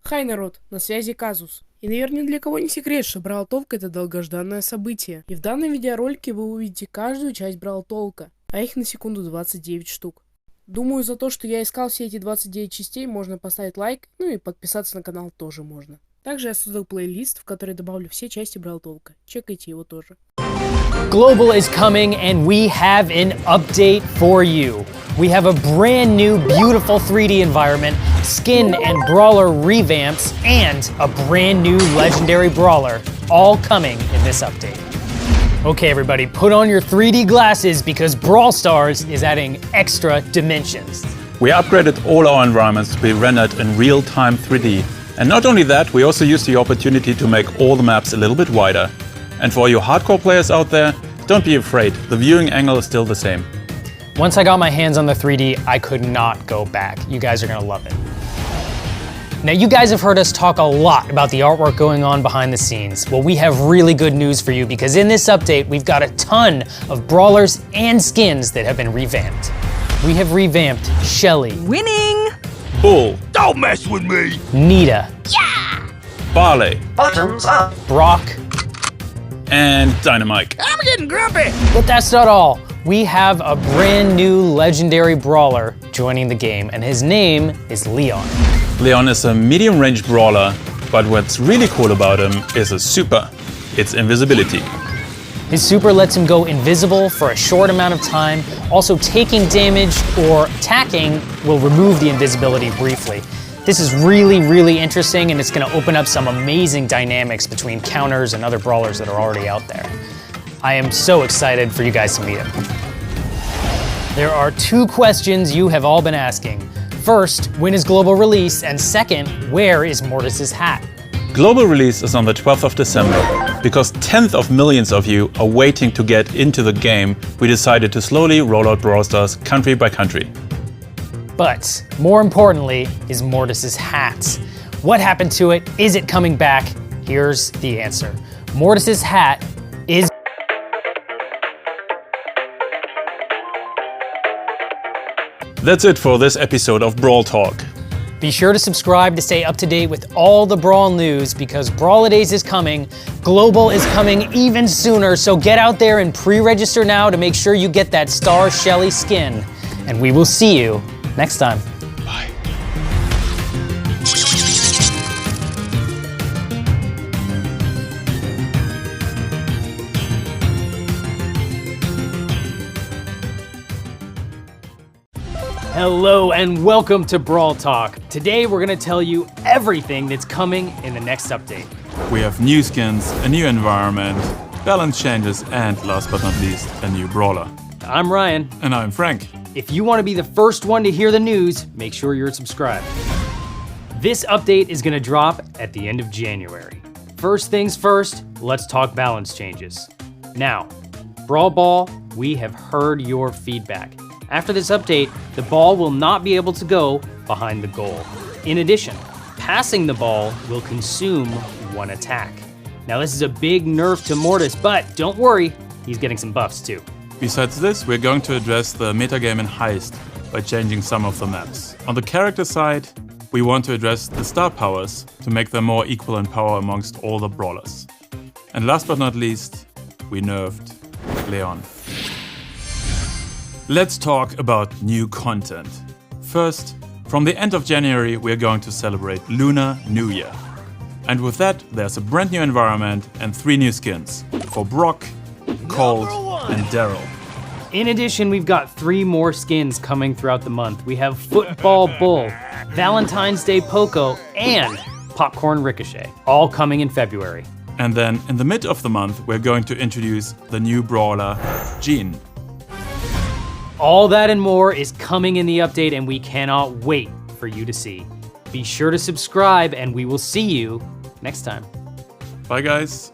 Хай, народ, на связи Казус. И, наверное, для кого не секрет, что Бравл Толк — это долгожданное событие. И в данном видеоролике вы увидите каждую часть Бравл Толка, а их на секунду 29 штук. Думаю, за то, что я искал все эти 29 частей, можно поставить лайк, ну и подписаться на канал тоже можно. Также я создал плейлист, в который добавлю все части Бравл Толка. Чекайте его тоже. Global is coming and we have an update for you. We have a brand new beautiful 3D environment, skin and brawler revamps, and a brand new legendary brawler, all coming in this update. Okay everybody, put on your 3D glasses because Brawl Stars is adding extra dimensions. We upgraded all our environments to be rendered in real-time 3D. And not only that, we also used the opportunity to make all the maps a little bit wider. And for you hardcore players out there, don't be afraid, the viewing angle is still the same. Once I got my hands on the 3D, I could not go back. You guys are gonna love it. Now you guys have heard us talk a lot about the artwork going on behind the scenes. Well, we have really good news for you because in this update, we've got a ton of brawlers and skins that have been revamped. We have revamped Shelly. Winning! Bull, Don't mess with me! Nita. Barley, Bottoms up! Brock. and Dynamite. I'm getting grumpy! But that's not all. We have a brand new legendary brawler joining the game, and his name is Leon. Leon is a medium-range brawler, but what's really cool about him is a super. It's invisibility. His super lets him go invisible for a short amount of time. Also, taking damage or attacking will remove the invisibility briefly. This is really interesting, and it's gonna open up some amazing dynamics between counters and other brawlers that are already out there. I am so excited for you guys to meet him. There are two questions you have all been asking. First, when is global release? And second, where is Mortis's hat? Global release is on the 12th of December. Because tenth of millions of you are waiting to get into the game, we decided to slowly roll out Brawl Stars country by country. But more importantly is Mortis's hat. What happened to it? Is it coming back? Here's the answer. Mortis's hat is That's it for this episode of Brawl Talk. Be sure to subscribe to stay up to date with all the Brawl news because Brawladays is coming, Global is coming even sooner, so get out there and pre-register now to make sure you get that Star Shelly skin. And we will see you next time. Bye. Hello and welcome to Brawl Talk. Today we're gonna tell you everything that's coming in the next update. We have new skins, a new environment, balance changes, and last but not least, a new brawler. I'm Ryan. And I'm Frank. If you want to be the first one to hear the news, make sure you're subscribed. This update is gonna drop at the end of January. First things first, let's talk balance changes. Now, Brawl Ball, we have heard your feedback. After this update, the ball will not be able to go behind the goal. In addition, passing the ball will consume one attack. Now this is a big nerf to Mortis, but don't worry, he's getting some buffs too. Besides this, we're going to address the metagame in Heist by changing some of the maps. On the character side, we want to address the star powers to make them more equal in power amongst all the brawlers. And last but not least, we nerfed Leon. Let's talk about new content. First, from the end of January, we're going to celebrate Lunar New Year. And with that, there's a brand new environment and 3 new skins for Brock, Colt, and Daryl. In addition, we've got 3 more skins coming throughout the month. We have Football Bull, Valentine's Day Poco, and Popcorn Ricochet, all coming in February. And then in the mid of the month, we're going to introduce the new brawler, Jean. All that and more is coming in the update, and we cannot wait for you to see. Be sure to subscribe, and we will see you next time. Bye guys.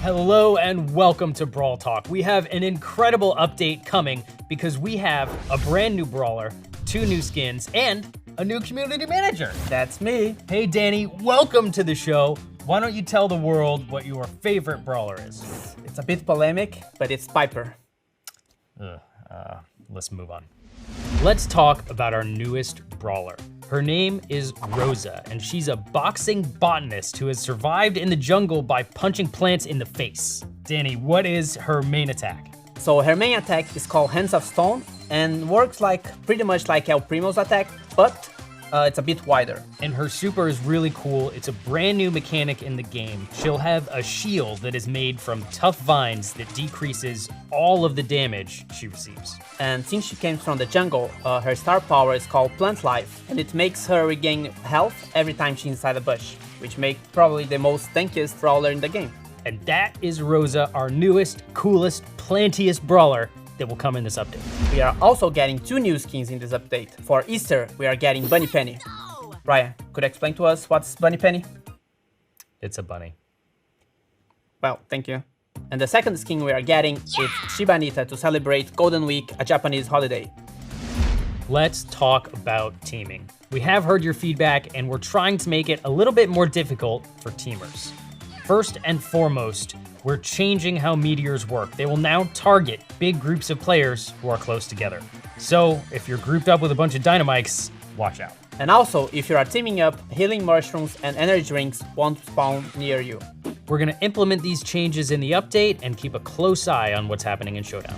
Hello and welcome to Brawl Talk. We have an incredible update coming because we have a brand new brawler, 2 new skins, and a new community manager. That's me. Hey Danny, welcome to the show. why don't you tell the world what your favorite brawler is? It's a bit polemic, but it's Piper. Let's move on. Let's talk about our newest brawler. Her name is Rosa, and she's a boxing botanist who has survived in the jungle by punching plants in the face. Danny, what is her main attack? So her main attack is called Hands of Stone and works pretty much like El Primo's attack, but it's a bit wider. And her super is really cool. It's a brand new mechanic in the game. She'll have a shield that is made from tough vines that decreases all of the damage she receives. And since she came from the jungle, her star power is called Plant Life, and it makes her regain health every time she's inside a bush, which makes probably the most tankiest brawler in the game. And that is Rosa, our newest, coolest, plantiest brawler that will come in this update. We are also getting 2 new skins in this update. For Easter, we are getting Bunny Penny. Ryan, could you explain to us what's Bunny Penny? It's a bunny. Well, thank you. And the second skin we are getting is Shiba Nita to celebrate Golden Week, a Japanese holiday. Let's talk about teaming. We have heard your feedback and we're trying to make it a little bit more difficult for teamers. First and foremost, we're changing how meteors work. They will now target big groups of players who are close together. So if you're grouped up with a bunch of dynamites, watch out. And also, if you are teaming up, healing mushrooms and energy drinks won't spawn near you. We're gonna implement these changes in the update and keep a close eye on what's happening in Showdown.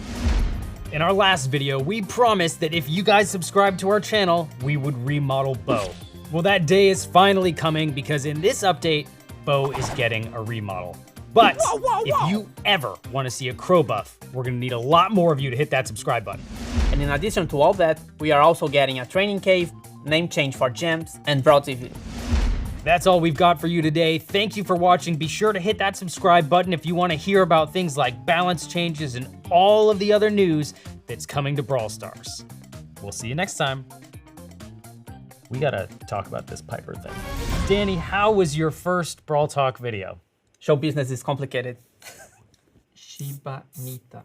In our last video, we promised that if you guys subscribe to our channel, we would remodel Bo. Well, that day is finally coming because in this update, Bo is getting a remodel. But if you ever want to see a crow buff, we're gonna need a lot more of you to hit that subscribe button. And in addition to all that, we are also getting a training cave, name change for gems, and Brawl TV. That's all we've got for you today. Thank you for watching. Be sure to hit that subscribe button if you want to hear about things like balance changes and all of the other news that's coming to Brawl Stars. We'll see you next time. We gotta talk about this Piper thing. Danny, how was your first Brawl Talk video? Show business is complicated. Shiba Nita.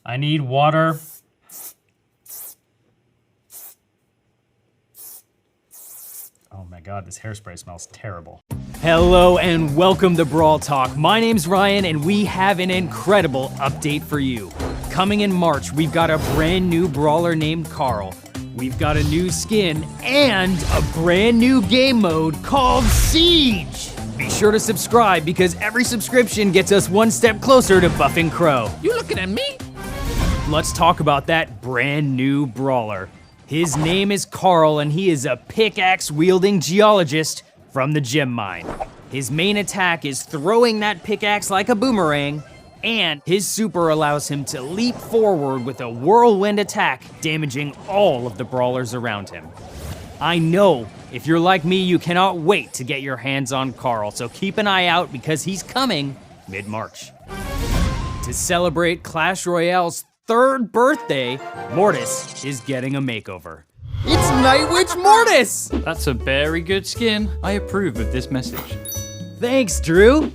I need water. Oh my God, this hairspray smells terrible. Hello and welcome to Brawl Talk. My name's Ryan and we have an incredible update for you. Coming in March, we've got a brand new brawler named Carl. We've got a new skin and a brand new game mode called Siege. Be sure to subscribe because every subscription gets us one step closer to buffing Crow. You looking at me? Let's talk about that brand new brawler. His name is Carl and he is a pickaxe-wielding geologist from the gem mine. His main attack is throwing that pickaxe like a boomerang, and his super allows him to leap forward with a whirlwind attack, damaging all of the brawlers around him. I know, if you're like me, you cannot wait to get your hands on Carl, so keep an eye out because he's coming mid-March. To celebrate Clash Royale's 3rd birthday, Mortis is getting a makeover. It's Night Witch Mortis! That's a very good skin. I approve of this message. Thanks, Drew.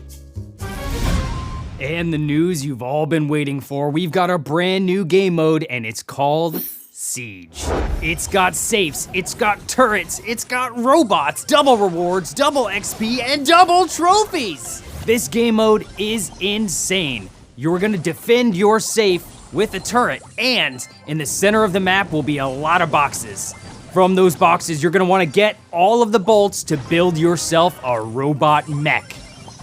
And the news you've all been waiting for, we've got a brand new game mode and it's called Siege. It's got safes, it's got turrets, it's got robots, double rewards, double XP, and double trophies. This game mode is insane. You're gonna defend your safe with a turret, and in the center of the map will be a lot of boxes. From those boxes, you're gonna wanna get all of the bolts to build yourself a robot mech.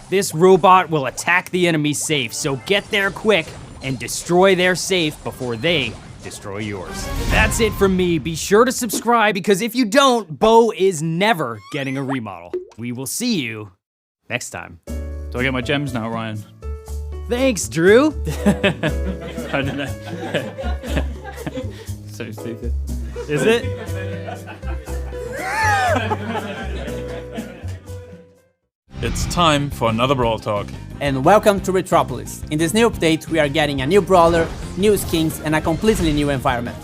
This robot will attack the enemy safe, so get there quick and destroy their safe before they destroy yours. That's it from me. Be sure to subscribe because if you don't, Bo is never getting a remodel. We will see you next time. Do I get my gems now, Ryan? Thanks, Drew. I don't know. So stupid. Is it? It's time for another Brawl Talk. And welcome to Retropolis. In this new update, we are getting a new brawler, new skins, and a completely new environment.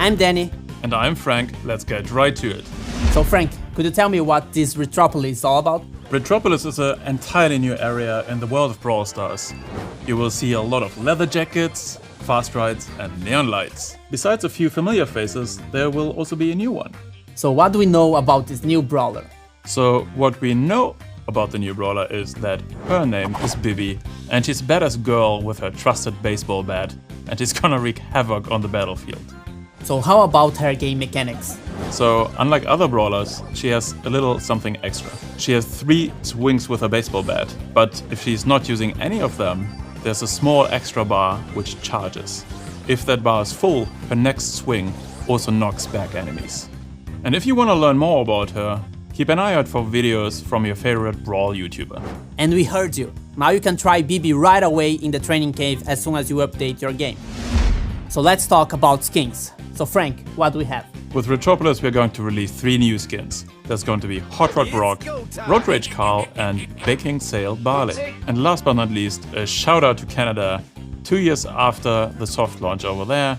I'm Danny. And I'm Frank. Let's get right to it. So Frank, could you tell me what this Retropolis is all about? Retropolis is an entirely new area in the world of Brawl Stars. You will see a lot of leather jackets, fast rides, and neon lights. Besides a few familiar faces, there will also be a new one. So what do we know about this new brawler? So what we know about the new brawler is that her name is Bibi, and she's a badass girl with her trusted baseball bat, and she's gonna wreak havoc on the battlefield. So how about her game mechanics? So, unlike other brawlers, she has a little something extra. She has 3 swings with her baseball bat, but if she's not using any of them, there's a small extra bar which charges. If that bar is full, her next swing also knocks back enemies. And if you want to learn more about her, keep an eye out for videos from your favorite Brawl YouTuber. And we heard you. Now you can try Bibi right away in the training cave as soon as you update your game. So let's talk about skins. So Frank, what do we have? With Retropolis, we're going to release 3 new skins. There's going to be Hot Rod Brock, Road Rage Carl, and Baking Sale Barley. And last but not least, a shout out to Canada. 2 years after the soft launch over there,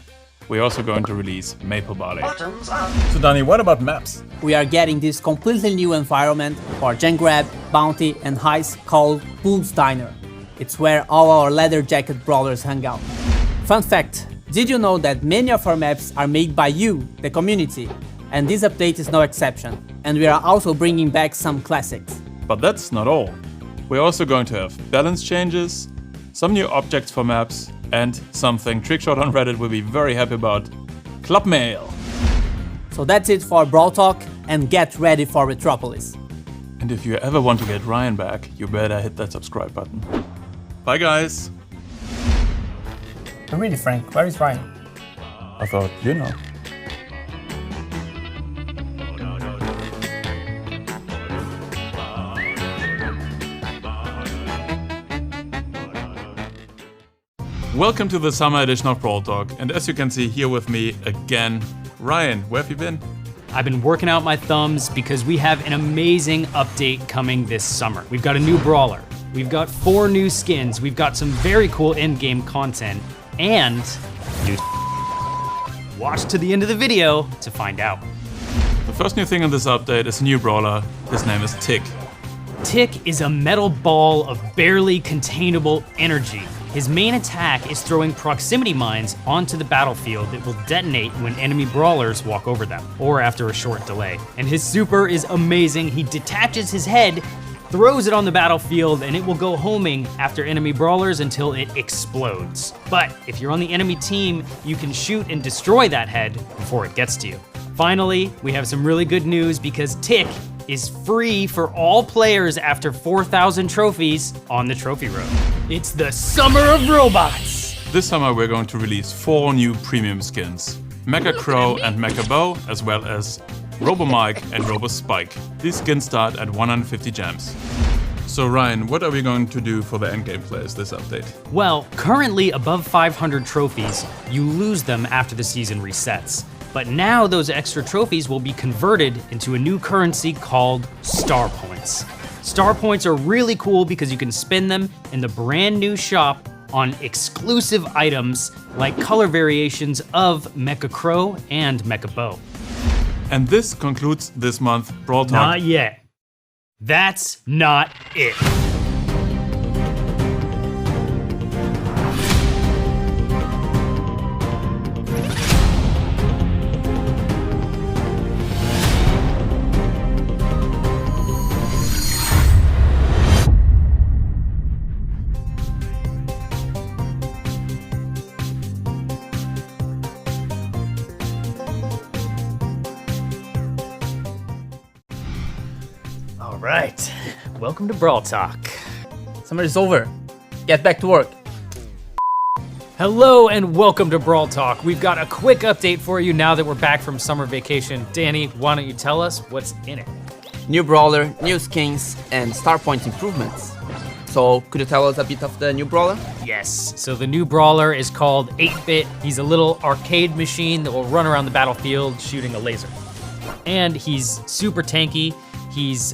we're also going to release Maple Barley. So Danny, what about maps? We are getting this completely new environment for Gen Grab, Bounty, and Heist called Bull's Diner. It's where all our leather jacket brawlers hang out. Fun fact, did you know that many of our maps are made by you, the community? And this update is no exception. And we are also bringing back some classics. But that's not all. We're also going to have balance changes, some new objects for maps, and something Trickshot on Reddit will be very happy about, Club Mail. So that's it for Brawl Talk, and get ready for Retropolis. And if you ever want to get Ryan back, you better hit that subscribe button. Bye guys! Really, Frank, where is Ryan? I thought, you know. Welcome to the summer edition of Brawl Talk, and as you can see here with me again, Ryan, where have you been? I've been working out my thumbs because we have an amazing update coming this summer. We've got a new brawler, we've got 4 new skins, we've got some very cool in-game content, and new watch to the end of the video to find out. The first new thing in this update is a new brawler. His name is Tick. Tick is a metal ball of barely containable energy. His main attack is throwing proximity mines onto the battlefield that will detonate when enemy brawlers walk over them, or after a short delay. And his super is amazing. He detaches his head, throws it on the battlefield, and it will go homing after enemy brawlers until it explodes. But if you're on the enemy team, you can shoot and destroy that head before it gets to you. Finally, we have some really good news because Tick is free for all players after 4,000 trophies on the trophy road. It's the summer of robots! This summer we're going to release 4 new premium skins. Mecha Crow and Mecha Bow, as well as Robo Mike and Robo Spike. These skins start at 150 gems. So Ryan, what are we going to do for the endgame players this update? Well, currently above 500 trophies, you lose them after the season resets. But now those extra trophies will be converted into a new currency called Star Points. Star Points are really cool because you can spend them in the brand new shop on exclusive items like color variations of Mecha Crow and Mecha Bow. And this concludes this month Brawl Talk. Not yet. That's not it. All right, welcome to Brawl Talk. Summer is over. Get back to work. Hello and welcome to Brawl Talk. We've got a quick update for you now that we're back from summer vacation. Danny, why don't you tell us what's in it? New brawler, new skins, and star point improvements. So, could you tell us a bit of the new brawler? Yes, so the new brawler is called 8-Bit. He's a little arcade machine that will run around the battlefield shooting a laser. And he's super tanky. He's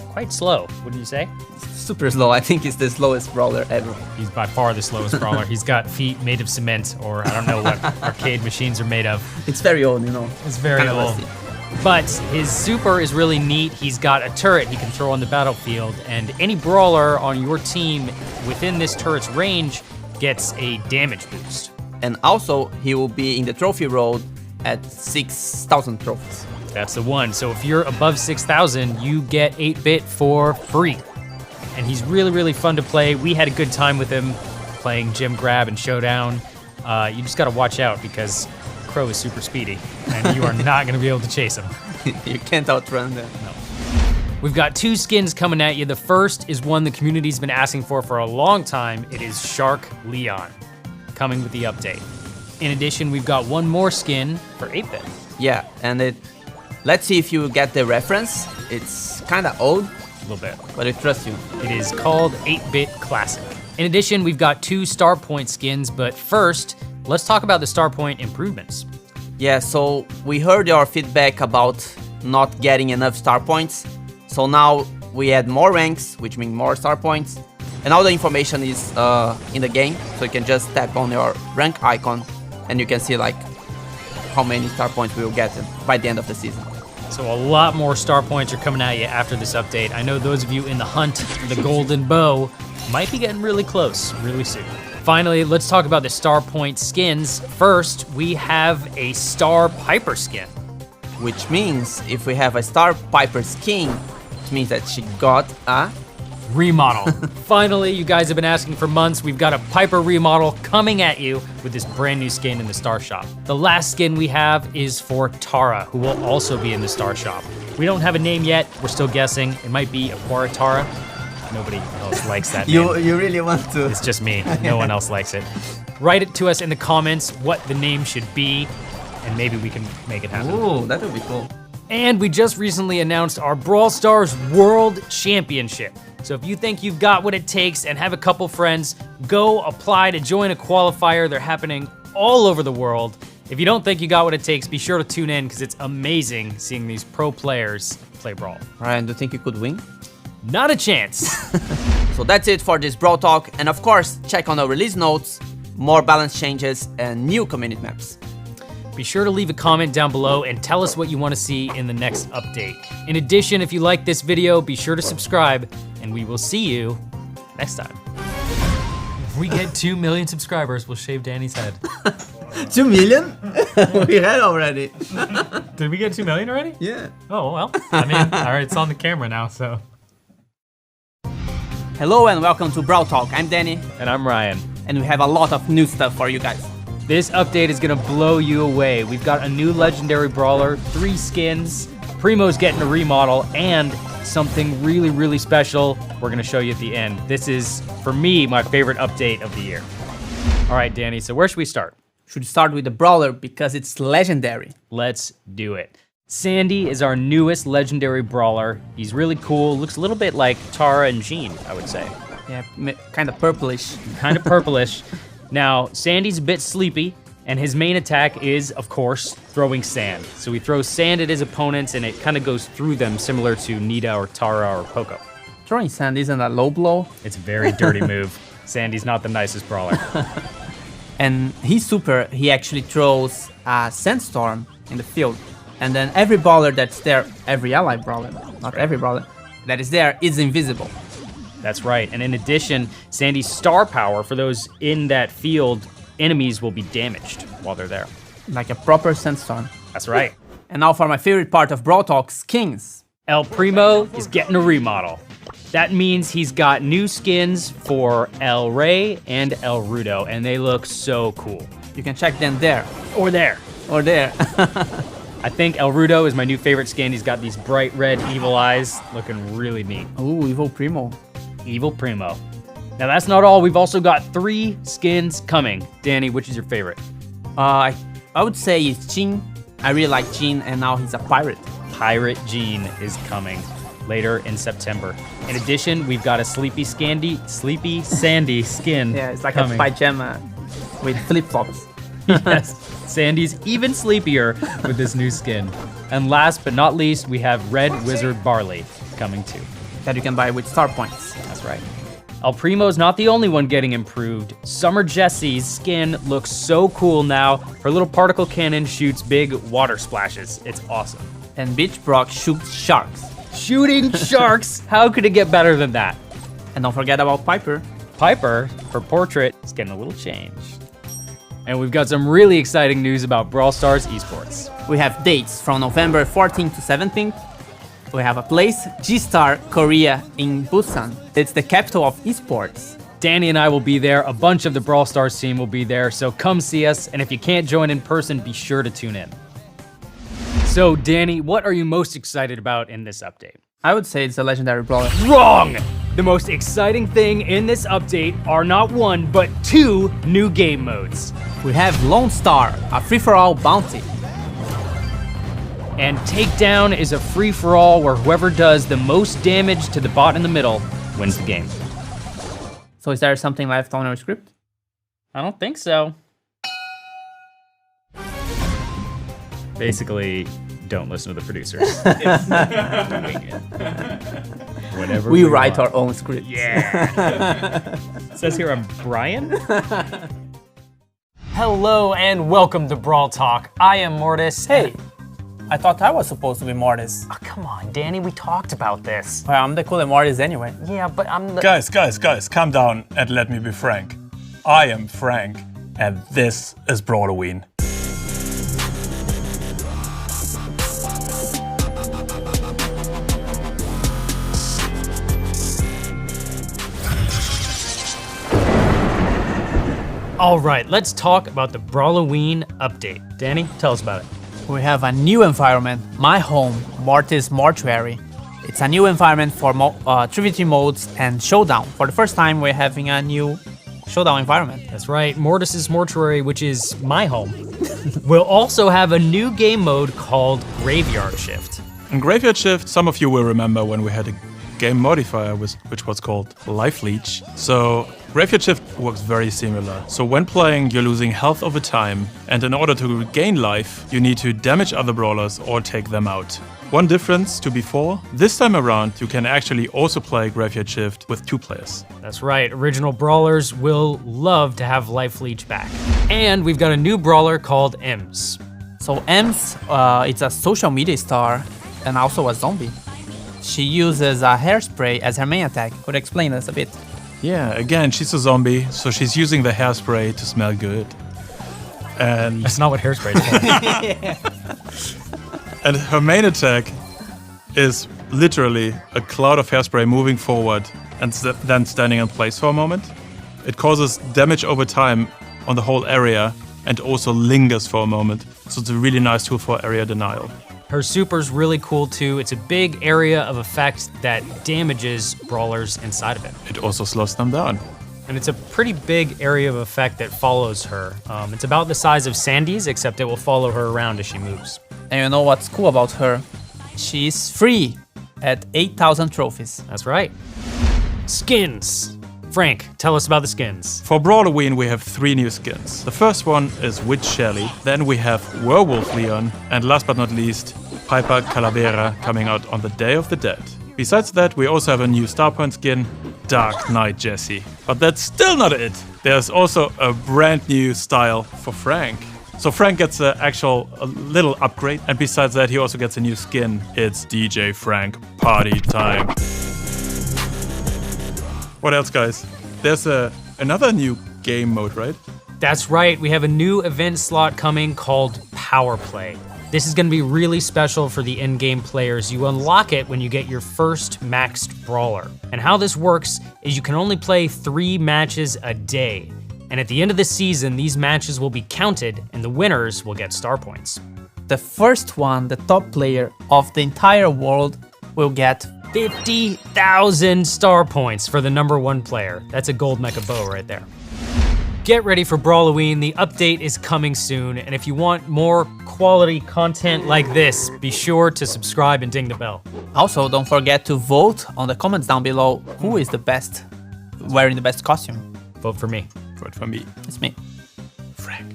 quite slow, wouldn't you say? Super slow. I think he's the slowest brawler ever. He's by far the slowest brawler. He's got feet made of cement, or I don't know what arcade machines are made of. It's very old, you know. It's very Kinda old. rusty. But his super is really neat. He's got a turret he can throw on the battlefield, and any brawler on your team within this turret's range gets a damage boost. And also, he will be in the trophy road at 6,000 trophies. That's the one. So if you're above 6,000, you get 8-bit for free. And he's really, really fun to play. We had a good time with him playing Gem Grab and Showdown. You just gotta watch out because Crow is super speedy and you are not gonna be able to chase him. You can't outrun them. No. We've got 2 skins coming at you. The first is one the community's been asking for a long time. It is Shark Leon, coming with the update. In addition, we've got one more skin for 8-bit. Yeah, and let's see if you get the reference. It's kind of old, A little bit. but I trust you. It is called 8-bit Classic. In addition, we've got 2 Star Point skins, but first, let's talk about the Star Point improvements. Yeah, so we heard your feedback about not getting enough star points. So now we add more ranks, which means more star points. And all the information is in the game. So you can just tap on your rank icon and you can see like how many star points we will get by the end of the season. So a lot more Star Points are coming at you after this update. I know those of you in the hunt for the golden bow might be getting really close really soon. Finally, let's talk about the Star Point skins. First, we have a Star Piper skin. Which means if we have a Star Piper skin, it means that she got a remodel. Finally, you guys have been asking for months. We've got a Piper remodel coming at you with this brand new skin in the Star Shop. The last skin we have is for Tara, who will also be in the Star Shop. We don't have a name yet. We're still guessing. It might be Aquara Tara. Nobody else likes that name. You really want to? It's just me. No one else likes it. Write it to us in the comments what the name should be, and maybe we can make it happen. Ooh, that would be cool. And we just recently announced our Brawl Stars World Championship. So if you think you've got what it takes and have a couple friends, go apply to join a qualifier. They're happening all over the world. If you don't think you got what it takes, be sure to tune in because it's amazing seeing these pro players play Brawl. Ryan, do you think you could win? Not a chance. So that's it for this Brawl Talk, and of course, check on our release notes, more balance changes, and new community maps. Be sure to leave a comment down below and tell us what you want to see in the next update. In addition, if you like this video, be sure to subscribe, and we will see you next time. If we get 2 million subscribers, we'll shave Danny's head. 2 million? We had already. Did we get 2 million already? Yeah. Oh, well, I mean, all right, it's on the camera now, so. Hello and welcome to Brawl Talk. I'm Danny, And I'm Ryan. and we have a lot of new stuff for you guys. This update is gonna blow you away. We've got a new legendary brawler, 3 skins, Primo's getting a remodel, and something really, really special we're gonna show you at the end. This is, for me, my favorite update of the year. All right, Danny, so where should we start? Should start with the brawler because it's legendary. Let's do it. Sandy is our newest legendary brawler. He's really cool, looks a little bit like Tara and Jean, I would say. Yeah, kind of purplish. Kind of purplish. Now, Sandy's a bit sleepy, and his main attack is, of course, throwing sand. So he throws sand at his opponents, and it kind of goes through them, similar to Nita or Tara or Poco. Throwing sand isn't a low blow. It's a very dirty move. Sandy's not the nicest brawler. And he's super, he actually throws a sandstorm in the field. And then every brawler that's there, every ally brawler, not every brawler, that is there is invisible. That's right. And in addition, Sandy's star power, for those in that field, enemies will be damaged while they're there. Like a proper sandstorm. That's right. And now for my favorite part of Brawl Talk, skins. El Primo is getting a remodel. That means he's got new skins for El Rey and El Rudo, and they look so cool. You can check them there. Or there. Or there. I think El Rudo is my new favorite skin. He's got these bright red evil eyes, looking really neat. Ooh, Evil Primo. Evil Primo. Now that's not all. We've also got 3 skins coming. Danny, which is your favorite? I would say it's Jean. I really like Jean, and now he's a pirate. Pirate Jean is coming later in September. In addition, we've got a Sleepy Sandy skin. Yeah, it's like coming. a pajama with flip-flops. Yes, Sandy's even sleepier with this new skin. And last but not least, we have Red Wizard Barley coming too. That you can buy with star points. That's right. El Primo's not the only one getting improved. Summer Jessie's skin looks so cool now. Her little particle cannon shoots big water splashes. It's awesome. And Beach Brock shoots sharks. Shooting sharks? How could it get better than that? And don't forget about Piper. Piper, her portrait, is getting a little changed. And we've got some really exciting news about Brawl Stars esports. We have dates from November 14th to 17th. We have a place, G-Star Korea in Busan. It's the capital of esports. Danny and I will be there, a bunch of the Brawl Stars team will be there, so come see us, and if you can't join in person, be sure to tune in. So Danny, what are you most excited about in this update? I would say it's a legendary brawler. Wrong! The most exciting thing in this update are not 1, but 2 new game modes. We have Lone Star, a free-for-all bounty. And Takedown is a free-for-all where whoever does the most damage to the bot in the middle wins the game. So is there something left on our script? I don't think so. Basically, don't listen to the producers. Whatever We write want. our own script. Yeah. It says here I'm Brian. Hello and welcome to Brawl Talk. I am Mortis. Hey, I thought I was supposed to be Mortis. Oh, come on, Danny, we talked about this. Well, I'm the cool Mortis anyway. Yeah, but I'm the... Guys, calm down and let me be frank. I am Frank, and this is Brawloween. All right, let's talk about the Brawloween update. Danny, tell us about it. We have a new environment, my home, Mortis Mortuary. It's a new environment for 3v3 modes and Showdown. For the first time, we're having a new Showdown environment. That's right, Mortis's Mortuary, which is my home. We'll also have a new game mode called Graveyard Shift. In Graveyard Shift, some of you will remember when we had a game modifier which was called Life Leech. So Graveyard Shift works very similar. So when playing, you're losing health over time, and in order to regain life, you need to damage other brawlers or take them out. One difference to before, this time around you can actually also play Graveyard Shift with 2 players. That's right, original brawlers will love to have Life Leech back. And we've got a new brawler called Ems. So Ems, it's a social media star and also a zombie. She uses a hairspray as her main attack. Could you explain us a bit? Yeah, again, she's a zombie, so she's using the hairspray to smell good. And That's not what hairspray is for. And her main attack is literally a cloud of hairspray moving forward and then standing in place for a moment. It causes damage over time on the whole area and also lingers for a moment. So it's a really nice tool for area denial. Her super's really cool too. It's a big area of effect that damages brawlers inside of it. It also slows them down. And it's a pretty big area of effect that follows her. It's about the size of Sandy's, except it will follow her around as she moves. And you know what's cool about her? She's free at 8,000 trophies. That's right. Skins. Frank, tell us about the skins. For Brawloween, we have 3 new skins. The first one is Witch Shelly, then we have Werewolf Leon, and last but not least, Piper Calavera coming out on the Day of the Dead. Besides that, we also have a new Star Point skin, Dark Knight Jesse. But that's still not it. There's also a brand new style for Frank. So Frank gets a little upgrade, and besides that, he also gets a new skin. It's DJ Frank Party Time. What else, guys? There's another new game mode, right? That's right, we have a new event slot coming called Power Play. This is gonna be really special for the in-game players. You unlock it when you get your first maxed brawler. And how this works is you can only play 3 matches a day. And at the end of the season, these matches will be counted and the winners will get star points. The first one, the top player of the entire world, will get 50,000 star points for the #1 player. That's a gold mecha bow right there. Get ready for Brawloween, the update is coming soon, and if you want more quality content like this, be sure to subscribe and ding the bell. Also, don't forget to vote on the comments down below who is the best, wearing the best costume. Vote for me. Vote for me. It's me. Frank.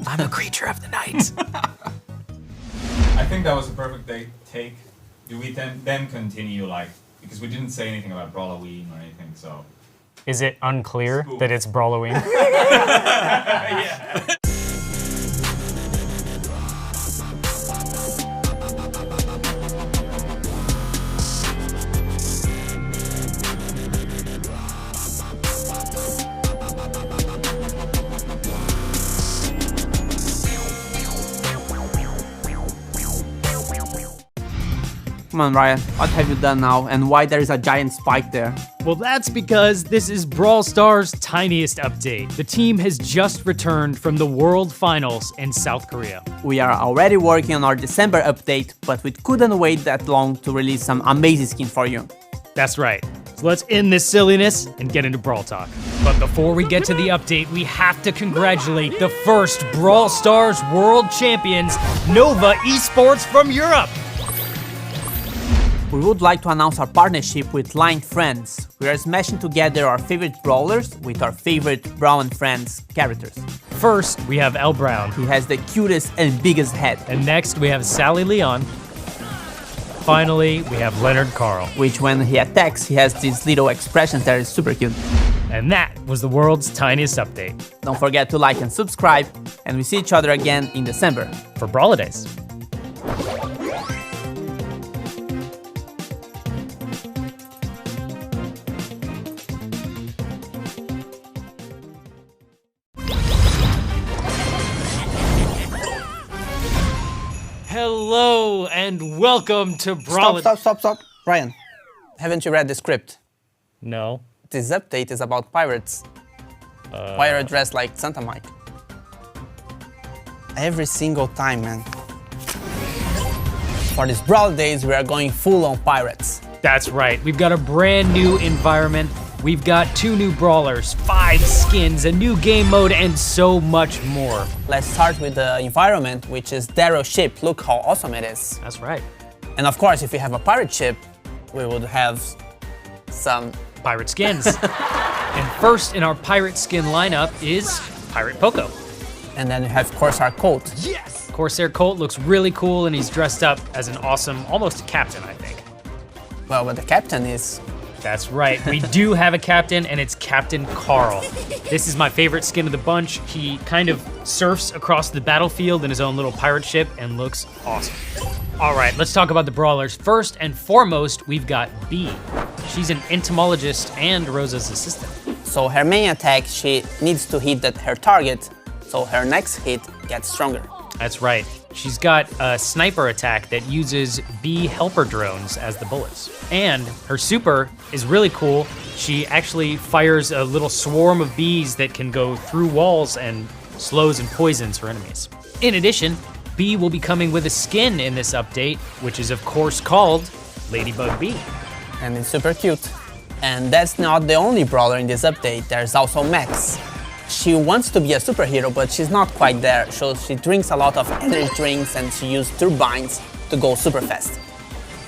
I'm a creature of the night. I think that was a perfect take. Do we then continue, like, because we didn't say anything about Brawloween or anything, so... Is it unclear that it's Brawloween? Yeah. Come on, Ryan, what have you done now, and why there is a giant spike there? Well, that's because this is Brawl Stars' tiniest update. The team has just returned from the World Finals in South Korea. We are already working on our December update, but we couldn't wait that long to release some amazing skins for you. That's right. So let's end this silliness and get into Brawl Talk. But before we get to the update, we have to congratulate the first Brawl Stars World Champions, Nova Esports from Europe. We would like to announce our partnership with Line Friends. We are smashing together our favorite brawlers with our favorite Brawl and Friends characters. First, we have El Brown. He has the cutest and biggest head, And next, we have Sally Leon. Finally, we have Leonard Carl. which when he attacks, he has these little expressions that is super cute. And that was the world's tiniest update Don't forget to like and subscribe, and we see each other again in December. for Brawladays. Hello and welcome to Brawl. Stop. Ryan, haven't you read the script? No. This update is about pirates. Why are you dressed like Santa Mike? Every single time, man. For these Brawl days, we are going full on pirates. That's right. We've got a brand new environment. We've got 2 new brawlers, 5 skins, a new game mode, and so much more. Let's start with the environment, which is Darrow's ship. Look how awesome it is. That's right. And of course, if we have a pirate ship, we would have some... Pirate skins. And first in our pirate skin lineup is Pirate Poco. And then we have Corsair coat. Corsair Colt looks really cool and he's dressed up as an awesome, almost a captain, I think. Well, but the captain is... That's right, we do have a captain and it's Captain Carl. This is my favorite skin of the bunch. He kind of surfs across the battlefield in his own little pirate ship and looks awesome. All right, let's talk about the brawlers. First and foremost, we've got Bee. She's an entomologist and Rosa's assistant. So her main attack, she needs to hit her target, so her next hit gets stronger. That's right. She's got a sniper attack that uses bee helper drones as the bullets. And her super is really cool. She actually fires a little swarm of bees that can go through walls and slows and poisons her enemies. In addition, Bee will be coming with a skin in this update, which is of course called Ladybug Bee. And it's super cute. And that's not the only brawler in this update, there's also Max. She wants to be a superhero, but she's not quite there, so she drinks a lot of energy drinks and she uses turbines to go super fast.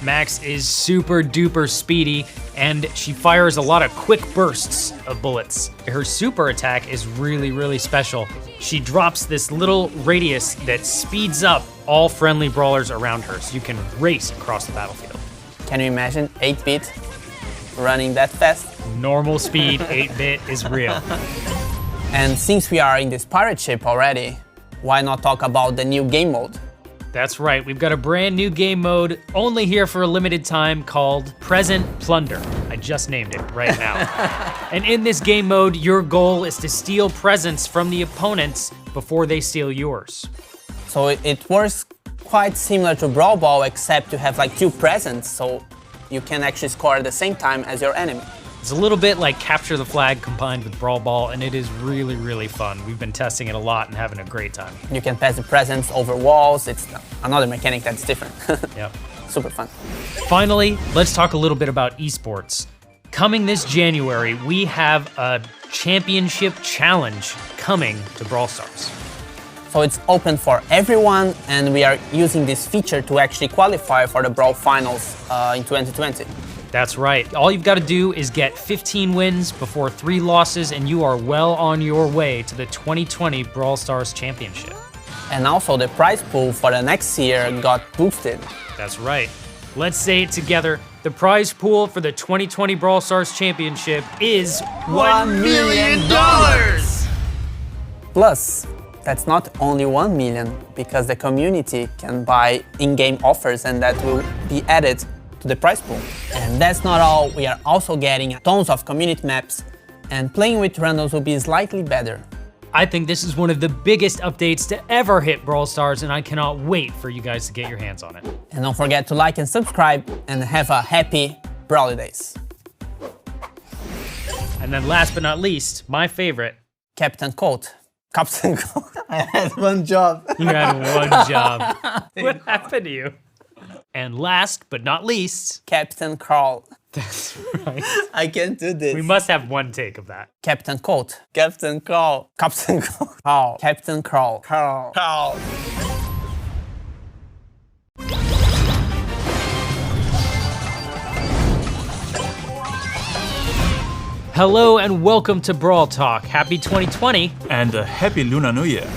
Max is super duper speedy and she fires a lot of quick bursts of bullets. Her super attack is really special. She drops this little radius that speeds up all friendly brawlers around her so you can race across the battlefield. Can you imagine 8-bit running that fast? Normal speed 8-bit is real. And since we are in this pirate ship already, why not talk about the new game mode? That's right, we've got a brand new game mode only here for a limited time called Present Plunder. I just named it right now. And in this game mode, your goal is to steal presents from the opponents before they steal yours. So it works quite similar to Brawl Ball, except you have like 2 presents, so you can actually score at the same time as your enemy. It's a little bit like Capture the Flag combined with Brawl Ball, and it is really fun. We've been testing it a lot and having a great time. You can pass the presents over walls. It's another mechanic that's different. Yep. Super fun. Finally, let's talk a little bit about esports. Coming this January, we have a championship challenge coming to Brawl Stars. So it's open for everyone, and we are using this feature to actually qualify for the Brawl Finals in 2020. That's right. All you've got to do is get 15 wins before 3 losses, and you are well on your way to the 2020 Brawl Stars Championship. And also the prize pool for the next year got boosted. That's right. Let's say it together. The prize pool for the 2020 Brawl Stars Championship is $1 million! Plus, that's not only 1 million, because the community can buy in-game offers and that will be added to the prize pool. And that's not all, we are also getting tons of community maps, and playing with randoms will be slightly better. I think this is one of the biggest updates to ever hit Brawl Stars, and I cannot wait for you guys to get your hands on it. And don't forget to like and subscribe, and have a happy Brawly Days. And then last but not least, my favorite. Captain Colt. Captain Colt. I had one job. You had one job. What happened to you? And last but not least, Captain Carl. that's right. I can't do this. We must have one take of that. Captain Colt. Captain Carl. Captain Carl. Carl. Captain Carl. Carl. Carl. Hello and welcome to Brawl Talk. Happy 2020. And a happy Lunar New Year.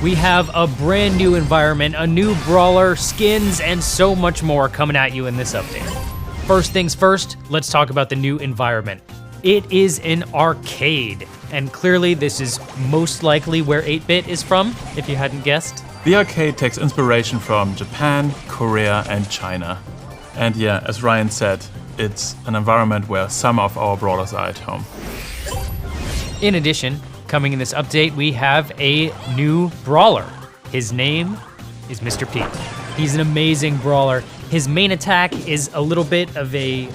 We have a brand new environment, a new brawler, skins, and so much more coming at you in this update. First things first, let's talk about the new environment. It is an arcade, and clearly this is most likely where 8-Bit is from, if you hadn't guessed. The arcade takes inspiration from Japan, Korea, and China. And yeah, as Ryan said, it's an environment where some of our brawlers are at home. In addition, coming in this update, we have a new brawler. His name is Mr. P. He's an amazing brawler. His main attack is a little bit of a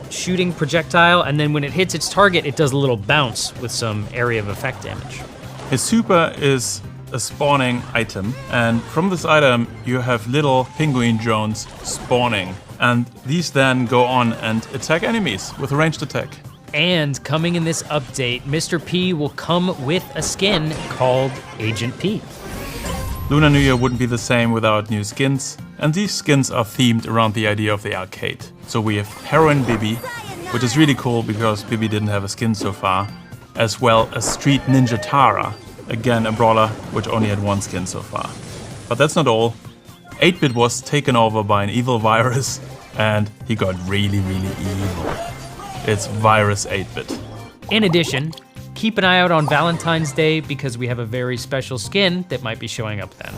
shooting projectile, and then when it hits its target, it does a little bounce with some area of effect damage. His super is a spawning item, and from this item you have little penguin drones spawning, and these then go on and attack enemies with a ranged attack. And coming in this update, Mr. P will come with a skin called Agent P. Lunar New Year wouldn't be the same without new skins, and these skins are themed around the idea of the arcade. So we have Heroine Bibi, which is really cool because Bibi didn't have a skin so far, as well as Street Ninja Tara, again a brawler which only had one skin so far. But that's not all. 8-Bit was taken over by an evil virus, and he got really, really evil. It's Virus 8-Bit. In addition, keep an eye out on Valentine's Day because we have a very special skin that might be showing up then.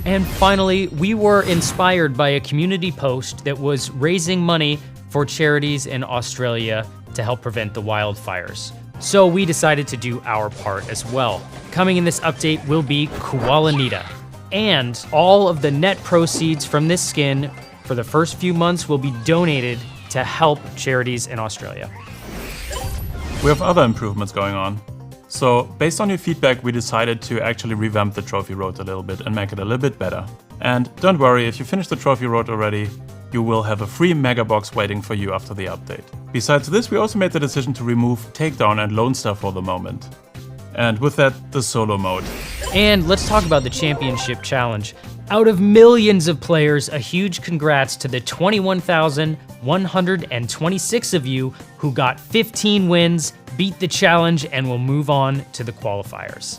And finally, we were inspired by a community post that was raising money for charities in Australia to help prevent the wildfires. So we decided to do our part as well. Coming in this update will be Koalanita. And all of the net proceeds from this skin for the first few months will be donated to help charities in Australia. We have other improvements going on. So, based on your feedback, we decided to actually revamp the trophy road a little bit and make it a little bit better. And don't worry, if you finish the trophy road already, you will have a free mega box waiting for you after the update. Besides this, we also made the decision to remove Takedown and Lone Star for the moment. And with that, the solo mode. And let's talk about the championship challenge. Out of millions of players, a huge congrats to the 21,126 of you who got 15 wins, beat the challenge, and will move on to the qualifiers.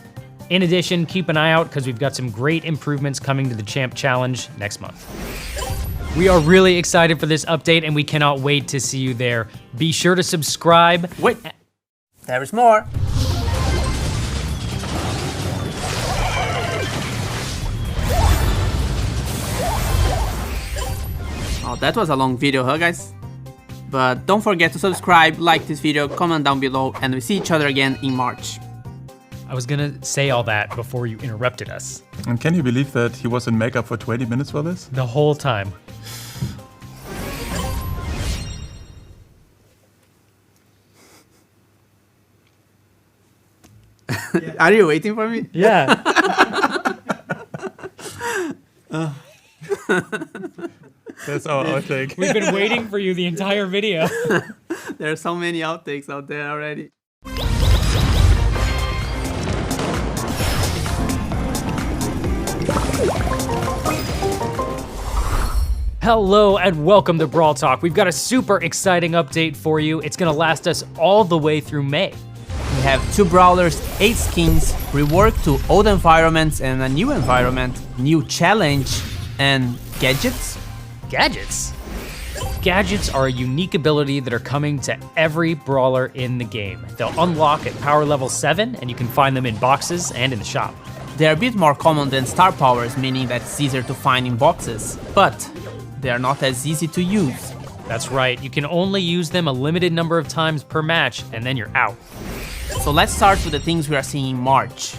In addition, keep an eye out because we've got some great improvements coming to the Champ Challenge next month. We are really excited for this update and we cannot wait to see you there. Be sure to subscribe. Wait, there is more. Oh, that was a long video, huh guys? But don't forget to subscribe, like this video, comment down below, and we see each other again in March. I was gonna say all that before you interrupted us. And can you believe that he was in makeup for 20 minutes for this? The whole time. Are you waiting for me? Yeah. That's our outtake. We've been waiting for you the entire video. There are so many outtakes out there already. Hello and welcome to Brawl Talk. We've got a super exciting update for you. It's gonna last us all the way through May. We have 2 brawlers, 8 skins, rework to old environments and a new environment, new challenge, and gadgets. Gadgets? Gadgets are a unique ability that are coming to every brawler in the game. They'll unlock at power level 7 and you can find them in boxes and in the shop. They're a bit more common than star powers, meaning that it's easier to find in boxes, but they are not as easy to use. That's right, you can only use them a limited number of times per match and then you're out. So let's start with the things we are seeing in March.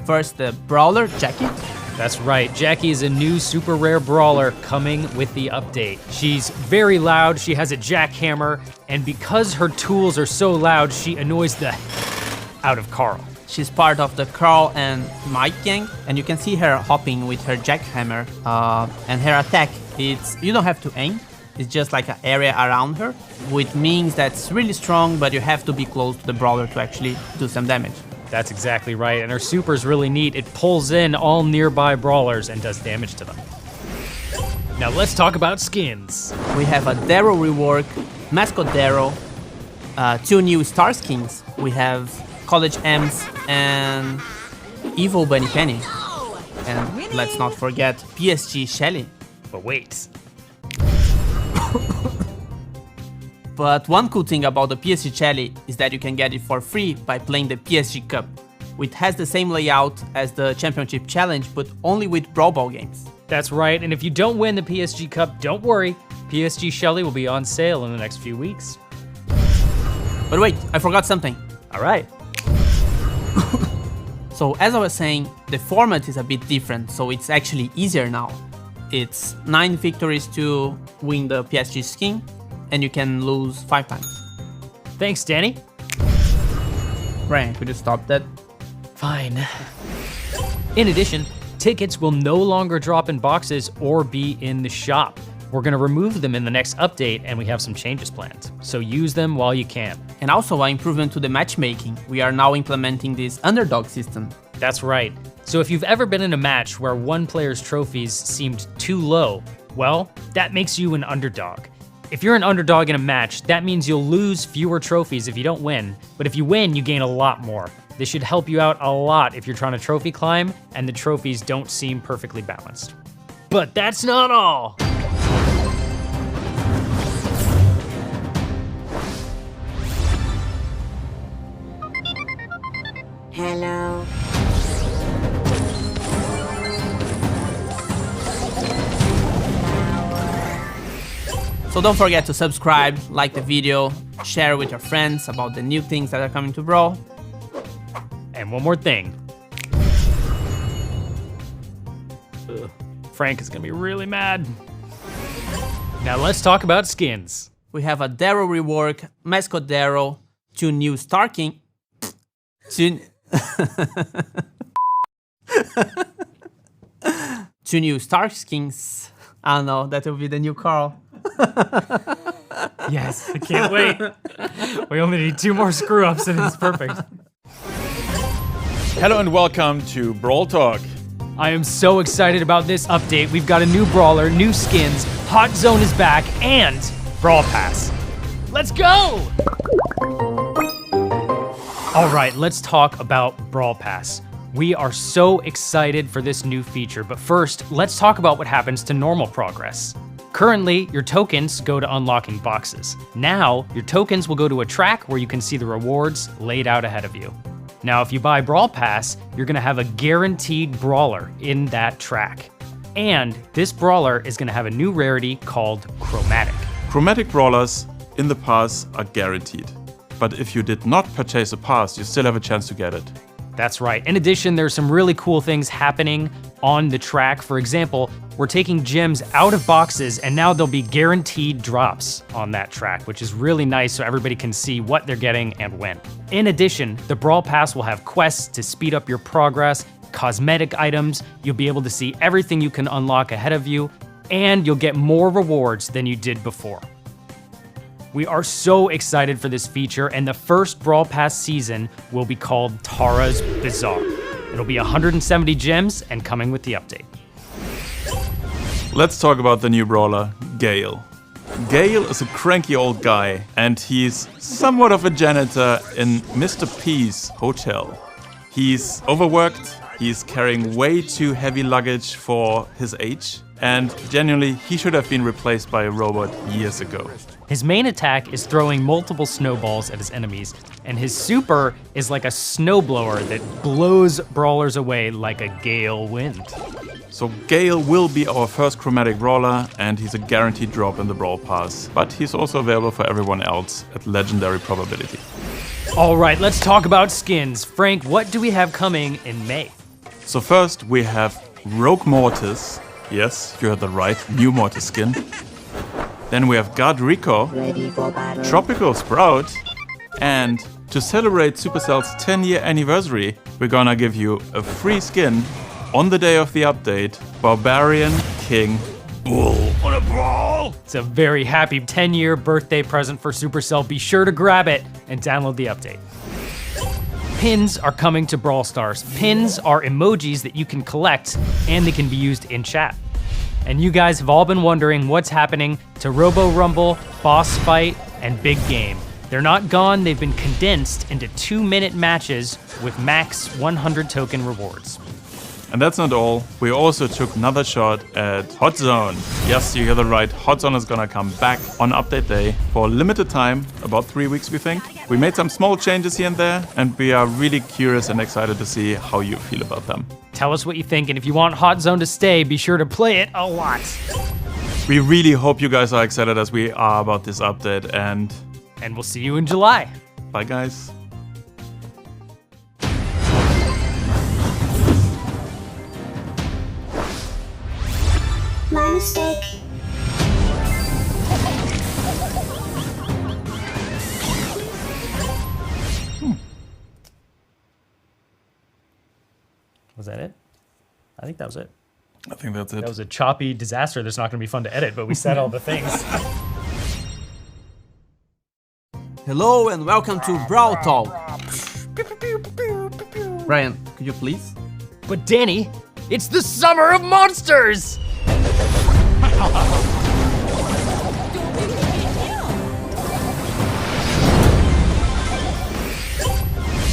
First, the Brawler jacket. That's right, Jackie is a new super rare brawler coming with the update. She's very loud, she has a jackhammer, and because her tools are so loud, she annoys the out of Carl. She's part of the Carl and Mike gang, and you can see her hopping with her jackhammer. And her attack, you don't have to aim, it's just like an area around her, which means that's really strong, but you have to be close to the brawler to actually do some damage. That's exactly right, and her super's really neat. It pulls in all nearby brawlers and does damage to them. Now let's talk about skins. We have a Darrow rework, Mascot Darrow, 2 new star skins. We have College Ems and Evil Bunny Penny. And let's not forget PSG Shelly. But wait. But one cool thing about the PSG Shelly is that you can get it for free by playing the PSG Cup, which has the same layout as the Championship Challenge, but only with Brawl Ball games. That's right, and if you don't win the PSG Cup, don't worry. PSG Shelly will be on sale in the next few weeks. But wait, I forgot something. All right. So as I was saying, the format is a bit different, so it's actually easier now. It's 9 victories to win the PSG skin, and you can lose 5 times. Thanks, Danny. Ryan, could you stop that? Fine. In addition, tickets will no longer drop in boxes or be in the shop. We're gonna remove them in the next update, and we have some changes planned. So use them while you can. And also an improvement to the matchmaking. We are now implementing this underdog system. That's right. So if you've ever been in a match where one player's trophies seemed too low, well, that makes you an underdog. If you're an underdog in a match, that means you'll lose fewer trophies if you don't win, but if you win, you gain a lot more. This should help you out a lot if you're trying to trophy climb and the trophies don't seem perfectly balanced. But that's not all. Hello. So don't forget to subscribe, like the video, share with your friends about the new things that are coming to Brawl. And one more thing. Ugh. Frank is gonna be really mad. Now let's talk about skins. We have a Darrow rework, Mascot Darrow, 2 new Star King, 2 new Star Skins. I don't know, that will be the new Carl. Yes, I can't wait. We only need 2 more screw-ups and it's perfect. Hello and welcome to Brawl Talk. I am so excited about this update. We've got a new brawler, new skins, Hot Zone is back, and Brawl Pass. Let's go! All right, let's talk about Brawl Pass. We are so excited for this new feature, but first, let's talk about what happens to normal progress. Currently, your tokens go to unlocking boxes. Now, your tokens will go to a track where you can see the rewards laid out ahead of you. Now, if you buy Brawl Pass, you're gonna have a guaranteed brawler in that track. And this brawler is gonna have a new rarity called Chromatic. Chromatic brawlers in the pass are guaranteed. But if you did not purchase a pass, you still have a chance to get it. That's right. In addition, there's some really cool things happening on the track. For example, we're taking gems out of boxes and now there'll be guaranteed drops on that track, which is really nice so everybody can see what they're getting and when. In addition, the Brawl Pass will have quests to speed up your progress, cosmetic items, you'll be able to see everything you can unlock ahead of you, and you'll get more rewards than you did before. We are so excited for this feature, and the first Brawl Pass season will be called Tara's Bazaar. It'll be 170 gems and coming with the update. Let's talk about the new brawler, Gale. Gale is a cranky old guy, and he's somewhat of a janitor in Mr. P's hotel. He's overworked, he's carrying way too heavy luggage for his age, and genuinely, he should have been replaced by a robot years ago. His main attack is throwing multiple snowballs at his enemies, and his super is like a snowblower that blows brawlers away like a gale wind. So Gale will be our first chromatic brawler, and he's a guaranteed drop in the Brawl Pass, but he's also available for everyone else at legendary probability. Alright, let's talk about skins. Frank, what do we have coming in May? So first we have Rogue Mortis. Yes, you heard that right, new Mortis skin. Then we have Guard Rico, Tropical Sprout, and to celebrate Supercell's 10-year anniversary, we're gonna give you a free skin on the day of the update, Barbarian King Bull. On a brawl? It's a very happy 10-year birthday present for Supercell. Be sure to grab it and download the update. Pins are coming to Brawl Stars. Pins are emojis that you can collect and they can be used in chat. And you guys have all been wondering what's happening to Robo Rumble, Boss Fight, and Big Game. They're not gone, they've been condensed into 2-minute matches with max 100 token rewards. And that's not all, we also took another shot at Hot Zone. Yes, you hear that right, Hot Zone is gonna come back on update day for a limited time, about 3 weeks we think. We made some small changes here and there, and we are really curious and excited to see how you feel about them. Tell us what you think, and if you want Hot Zone to stay, be sure to play it a lot. We really hope you guys are excited as we are about this update, and we'll see you in July. bye guys. My mistake. Was that it? I think that was it. I think that's it. That was a choppy disaster that's not going to be fun to edit, but we said all the things. Hello and welcome to Brawl Talk. Ryan, could you please? But Danny, it's the Summer of Monsters!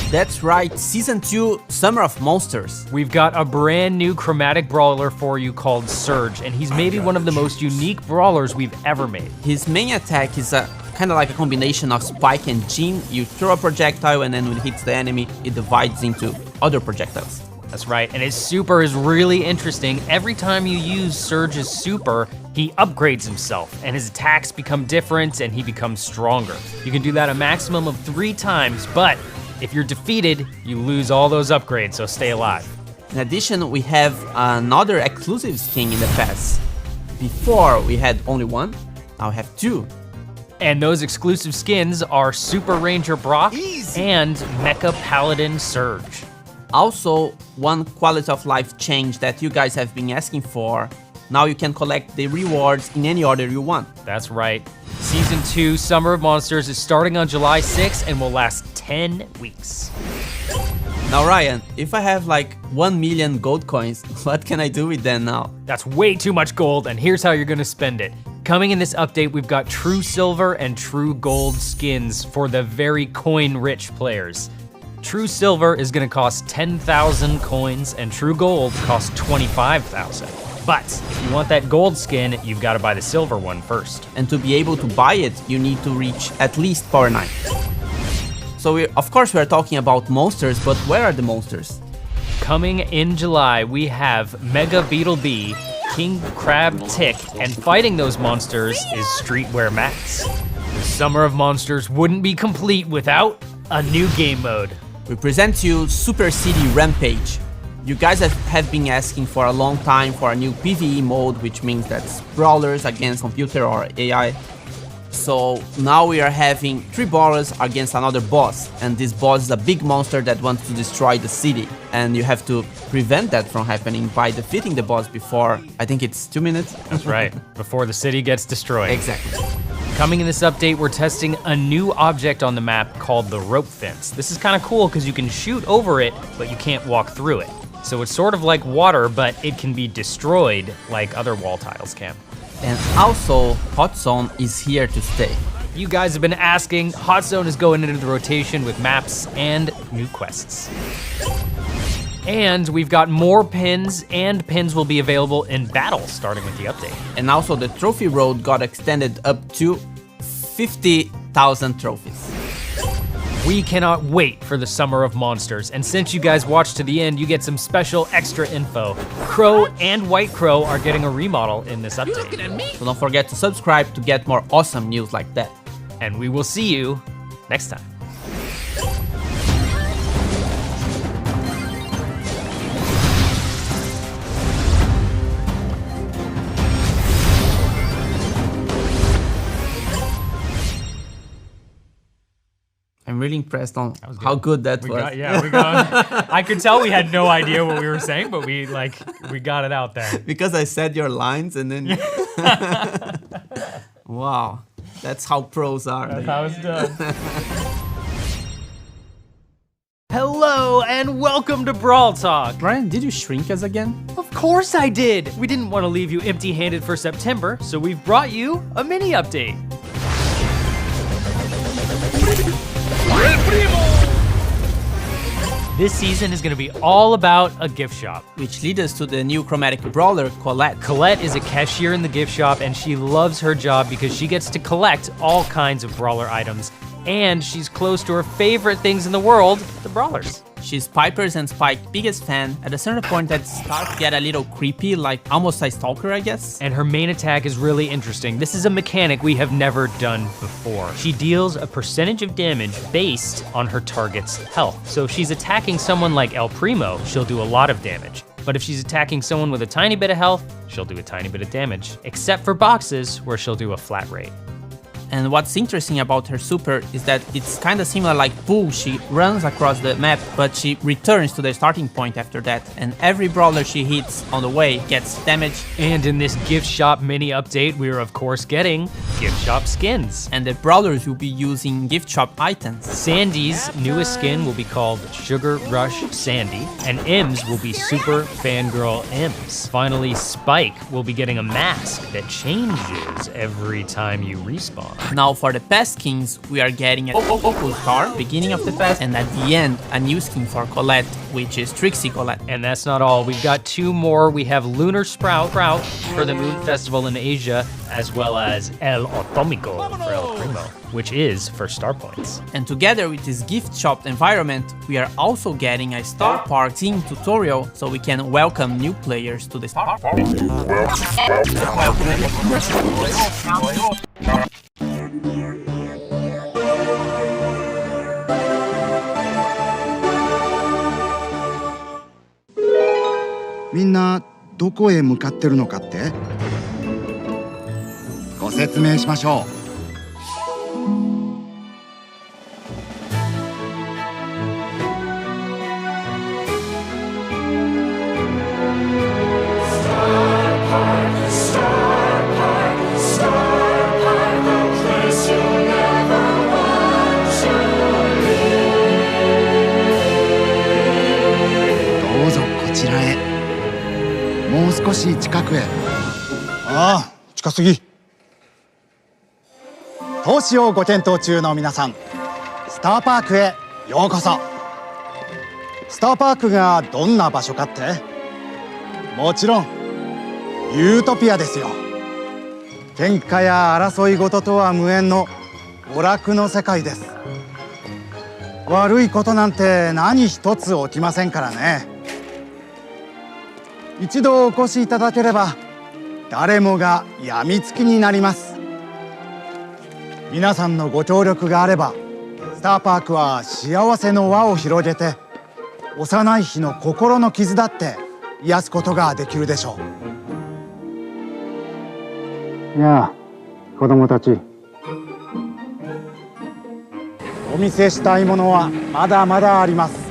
That's right, Season 2, Summer of Monsters. We've got a brand new chromatic brawler for you called Surge, and he's maybe one of the most unique brawlers we've ever made. His main attack is kind of like a combination of Spike and Gene. You throw a projectile and then when it hits the enemy, it divides into other projectiles. That's right, and his super is really interesting. Every time you use Surge's super, he upgrades himself, and his attacks become different, and he becomes stronger. You can do that a maximum of 3 times, but if you're defeated, you lose all those upgrades, so stay alive. In addition, we have another exclusive skin in the pass. Before, we had only 1, now we have 2. And those exclusive skins are Super Ranger Brock and Mecha Paladin Surge. Also, one quality of life change that you guys have been asking for. Now you can collect the rewards in any order you want. That's right. Season 2, Summer of Monsters is starting on July 6th and will last 10 weeks. Now Ryan, if I have like 1 million gold coins, what can I do with them now? That's way too much gold, and here's how you're gonna spend it. Coming in this update, we've got True Silver and True Gold skins for the very coin-rich players. True Silver is gonna cost 10,000 coins, and True Gold costs 25,000. But if you want that gold skin, you've gotta buy the silver one first. And to be able to buy it, you need to reach at least Power 9. So of course we are talking about monsters, but where are the monsters? Coming in July, we have Mega Beetle Bee, King Crab Tick, and fighting those monsters is Streetwear Max. The Summer of Monsters wouldn't be complete without a new game mode. We present to you Super City Rampage. You guys have been asking for a long time for a new PvE mode, which means that's brawlers against computer or AI. So now we are having 3 brawlers against another boss, and this boss is a big monster that wants to destroy the city, and you have to prevent that from happening by defeating the boss before, I think it's 2 minutes? That's right, before the city gets destroyed. Exactly. Coming in this update, we're testing a new object on the map called the rope fence. This is kind of cool because you can shoot over it, but you can't walk through it. So it's sort of like water, but it can be destroyed like other wall tiles can. And also, Hot Zone is here to stay. You guys have been asking, Hot Zone is going into the rotation with maps and new quests. And we've got more pins, and pins will be available in battle starting with the update. And also the trophy road got extended up to 50,000 trophies. We cannot wait for the Summer of Monsters, and since you guys watched to the end, you get some special extra info. Crow and White Crow are getting a remodel in this update. So don't forget to subscribe to get more awesome news like that. And we will see you next time. really impressed on how good that was. We got. I could tell we had no idea what we were saying, but we got it out there. Because I said your lines and then... Wow, that's how pros are. That's how it's done. Hello and welcome to Brawl Talk. Brian, did you shrink us again? Of course I did. We didn't want to leave you empty-handed for September, so we've brought you a mini update. This season is going to be all about a gift shop. Which leads us to the new chromatic brawler, Colette. Colette is a cashier in the gift shop, and she loves her job because she gets to collect all kinds of brawler items. And she's close to her favorite things in the world, the brawlers. She's Piper's and Spike's biggest fan. At a certain point that starts to get a little creepy, like almost a stalker, I guess. And her main attack is really interesting. This is a mechanic we have never done before. She deals a percentage of damage based on her target's health. So if she's attacking someone like El Primo, she'll do a lot of damage. But if she's attacking someone with a tiny bit of health, she'll do a tiny bit of damage. Except for boxes, where she'll do a flat rate. And what's interesting about her super is that it's kind of similar like Bull. She runs across the map, but she returns to the starting point after that. And every brawler she hits on the way gets damage. And in this gift shop mini update, we're of course getting gift shop skins. And the brawlers will be using gift shop items. Sandy's newest skin will be called Sugar Rush Sandy, and M's will be Super Fangirl M's. Finally, Spike will be getting a mask that changes every time you respawn. Now for the past skins, we are getting a Opal Star, beginning of the past, and at the end, a new skin for Colette, which is Trixie Colette. And that's not all, we've got two more. We have Lunar Sprout for the Moon Festival in Asia, as well as El Atomico for El Primo, which is for star points. And together with this gift shop environment, we are also getting a Star Park team tutorial, so we can welcome new players to the Star Park. みんなどこへ向かってるのかって？ご説明しましょう。もう少し近くへ。ああ、近すぎ。投資をご検討中の皆さん、スターパークへようこそ。スターパークがどんな場所かって？もちろんユートピアですよ。喧嘩や争い事とは無縁の娯楽の世界です。悪いことなんて何一つ起きませんからね。一度お越しいただければ誰もがやみつきになります。皆さんのご協力があればスターパークは幸せの輪を広げて幼い日の心の傷だって癒すことができるでしょう。やあ子供たち、お見せしたいものはまだまだあります。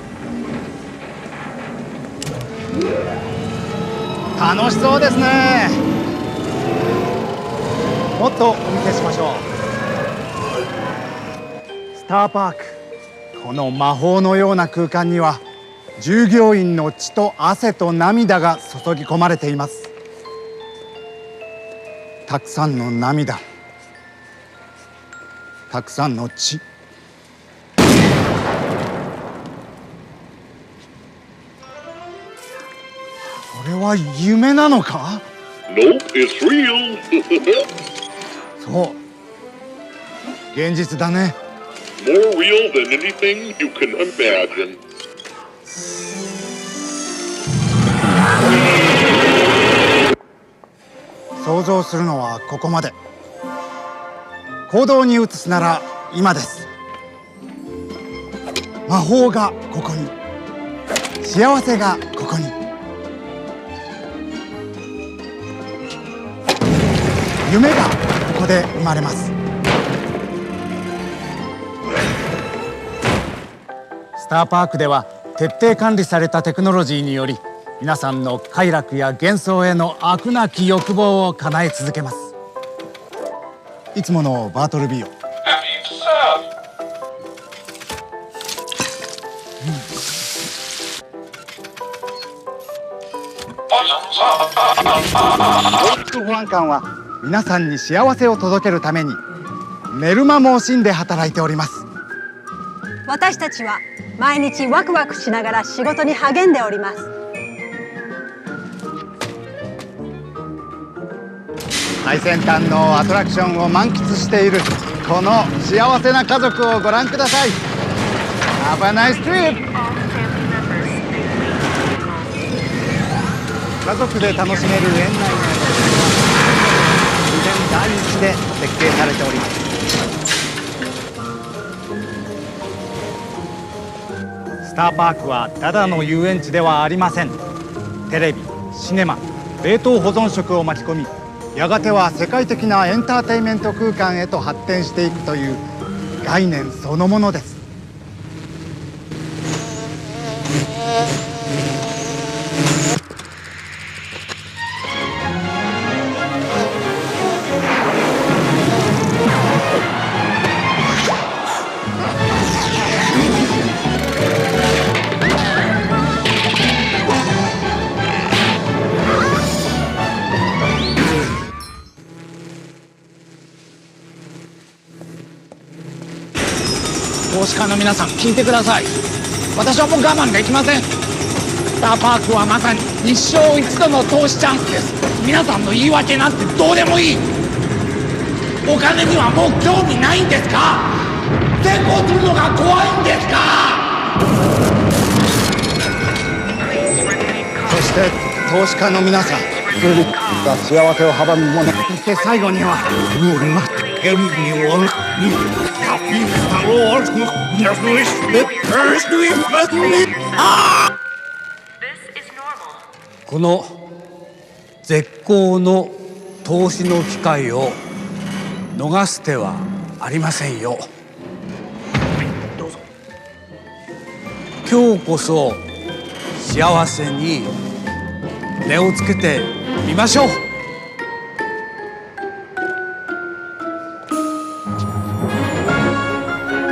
楽しそうですね。もっとお見せしましょう。スターパーク、この魔法のような空間には従業員の血と汗と涙が注ぎ込まれています。たくさんの涙、たくさんの血。これは夢なのか？ Nope, it's real. そう、現実だね。 More real than anything you can imagine. 想像するのはここまで。行動に移すなら今です。魔法がここに、幸せがここに。夢がここで生まれます。スターパークでは徹底管理されたテクノロジーにより皆さんの快楽や幻想への飽くなき欲望を叶え続けます。いつものバートルビーを。トリック保安官は皆さんに幸せを届けるために寝る間も惜しんで働いております。私たちは毎日ワクワクしながら仕事に励んでおります。最先端のアトラクションを満喫しているこの幸せな家族をご覧ください。Have a nice trip! 家族で楽しめる園内の自然第一で設計されております。スターパークはただの遊園地ではありません。テレビ、シネマ、冷凍保存食を巻き込み、やがては世界的なエンターテインメント空間へと発展していくという概念そのものです。投資家の皆さん聞いてください。私はもう我慢できません。スターパークはまさに一生一度の投資チャンスです。皆さんの言い訳なんてどうでもいい。お金にはもう興味ないんですか？成功するのが怖いんですか？そして投資家の皆さん、クリックが幸せを阻むもの。そして最後にはこの絶好の投資の機会を逃す手はありませんよ。どうぞ。今日こそ幸せに値をつけてみましょう。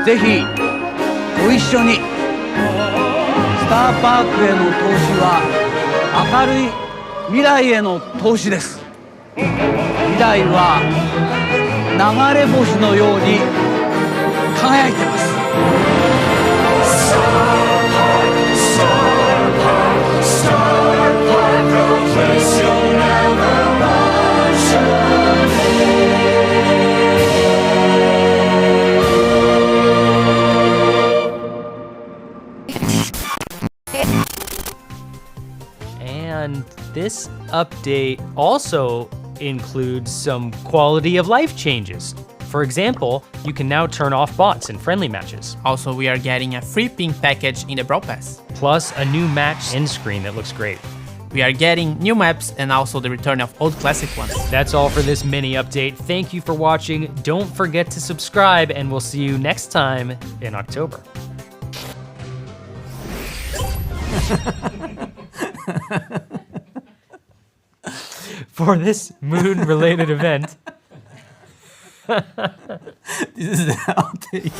ぜひご一緒に。スターパークへの投資は明るい未来への投資です。未来は流れ星のように輝いてます。And this update also includes some quality of life changes. For example, you can now turn off bots in friendly matches. Also, we are getting a free ping package in the Brawl Pass. Plus a new match end screen that looks great. We are getting new maps and also the return of old classic ones. That's all for this mini update. Thank you for watching. Don't forget to subscribe and we'll see you next time in October. For this moon-related event. This is the outtake.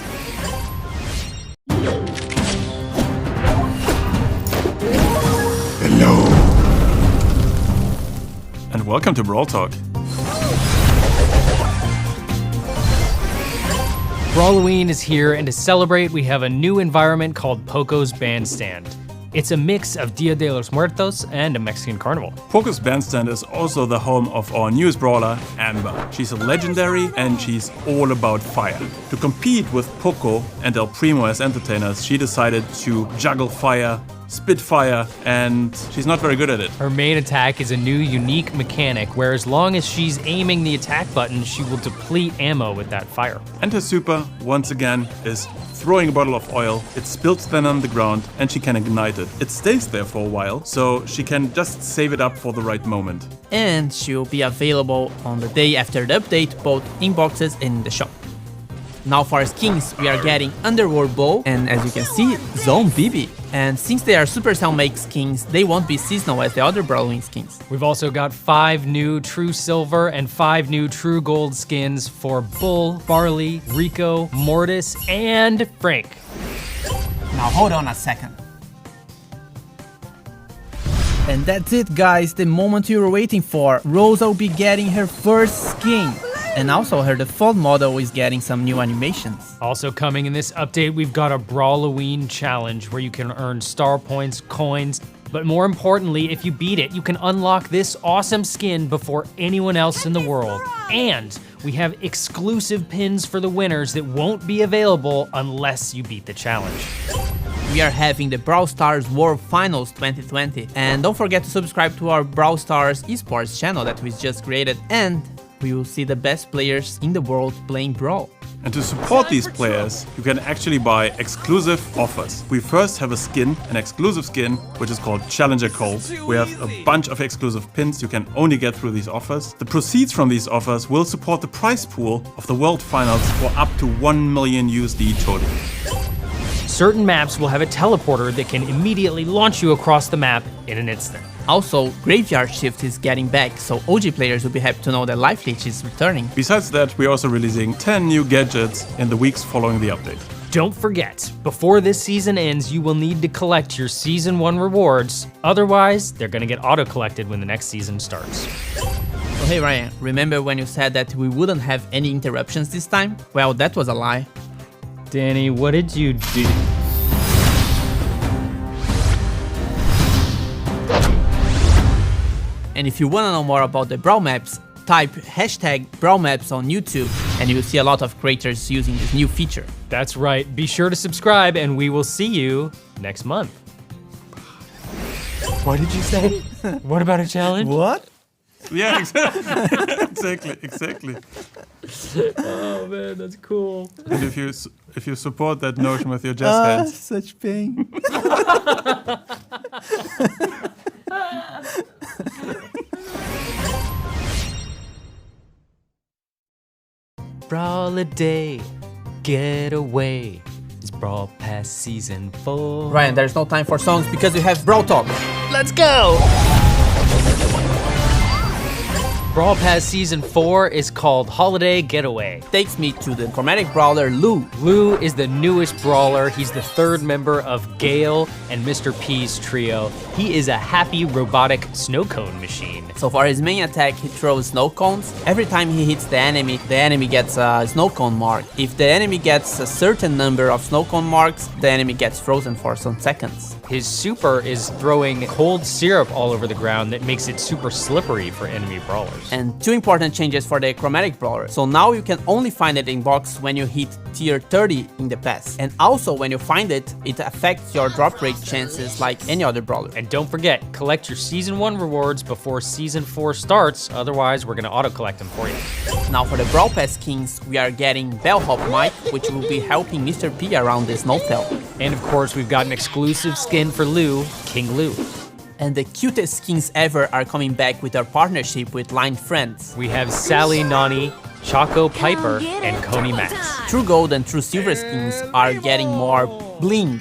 Hello. And welcome to Brawl Talk. Brawloween is here, and to celebrate, we have a new environment called Poco's Bandstand. It's a mix of Dia de los Muertos and a Mexican carnival. Poco's Bandstand is also the home of our newest brawler, Amber. She's a legendary and she's all about fire. To compete with Poco and El Primo as entertainers, she decided to juggle fire, spit fire, and she's not very good at it. Her main attack is a new unique mechanic where as long as she's aiming the attack button, she will deplete ammo with that fire. And her super, once again, is throwing a bottle of oil. It spills then on the ground and she can ignite it. It stays there for a while, so she can just save it up for the right moment. And she will be available on the day after the update, both in boxes and in the shop. Now for skins, we are getting Underworld Bow, and as you can see, Zone BB. And since they are Supercell make skins, they won't be seasonal as the other Brawling skins. We've also got 5 new True Silver and 5 new True Gold skins for Bull, Barley, Rico, Mortis, and Frank. Now hold on a second. And that's it guys, the moment you were waiting for. Rosa will be getting her first skin. And also her default model is getting some new animations. Also coming in this update, we've got a Brawloween challenge where you can earn star points, coins, but more importantly, if you beat it, you can unlock this awesome skin before anyone else in the world. And we have exclusive pins for the winners that won't be available unless you beat the challenge. We are having the Brawl Stars World Finals 2020. And don't forget to subscribe to our Brawl Stars esports channel that we just created, and we will see the best players in the world playing Brawl. And to support these players, you can actually buy exclusive offers. We first have a skin, an exclusive skin, which is called Challenger Cold. We have a bunch of exclusive pins you can only get through these offers. The proceeds from these offers will support the prize pool of the World Finals for up to 1 million USD total. Certain maps will have a teleporter that can immediately launch you across the map in an instant. Also, Graveyard Shift is getting back, so OG players will be happy to know that Life Leech is returning. Besides that, we're also releasing 10 new gadgets in the weeks following the update. Don't forget, before this season ends, you will need to collect your Season 1 rewards. Otherwise, they're gonna get auto-collected when the next season starts. Oh hey Ryan, remember when you said that we wouldn't have any interruptions this time? Well, that was a lie. Danny, what did you do? And if you wanna know more about the Brawl maps, type hashtag Brawl maps on YouTube and you'll see a lot of creators using this new feature. That's right, be sure to subscribe and we will see you next month. What did you say? What about a challenge? What? Yeah, exactly. Oh man, that's cool. And if you support that notion with your just hands. Such pain. Brawl a day, get away. It's Brawl Pass Season 4. Ryan, there's no time for songs because we have Brawl Talk. Let's go! Brawl Pass Season 4 is called Holiday Getaway. Takes me to the chromatic brawler Lou. Lou is the newest brawler. He's the 3rd member of Gale and Mr. P's trio. He is a happy robotic snow cone machine. So for his main attack, he throws snow cones. Every time he hits the enemy gets a snow cone mark. If the enemy gets a certain number of snow cone marks, the enemy gets frozen for some seconds. His super is throwing cold syrup all over the ground that makes it super slippery for enemy brawlers. And 2 important changes for the chromatic brawler. So now you can only find it in box when you hit tier 30 in the pass. And also when you find it, it affects your drop rate chances like any other brawler. And don't forget, collect your Season 1 rewards before Season 4 starts, otherwise we're gonna auto-collect them for you. Now for the Brawl Pass skins, we are getting Bellhop Mike, which will be helping Mr. P around this Snowtail. And of course, we've got an exclusive skin for Lou, King Lou. And the cutest skins ever are coming back with our partnership with Line Friends. We have Sally Nani, Choco Piper, and Coney Max. True Gold and True Silver skins are getting more bling.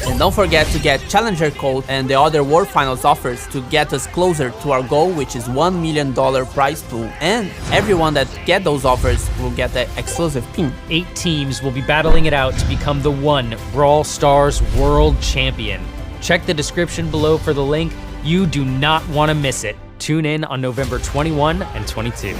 And don't forget to get Challenger Code and the other World Finals offers to get us closer to our goal, which is $1 million prize pool. And everyone that get those offers will get the exclusive pin. 8 teams will be battling it out to become the one Brawl Stars World Champion. Check the description below for the link. You do not want to miss it. Tune in on November 21 and 22.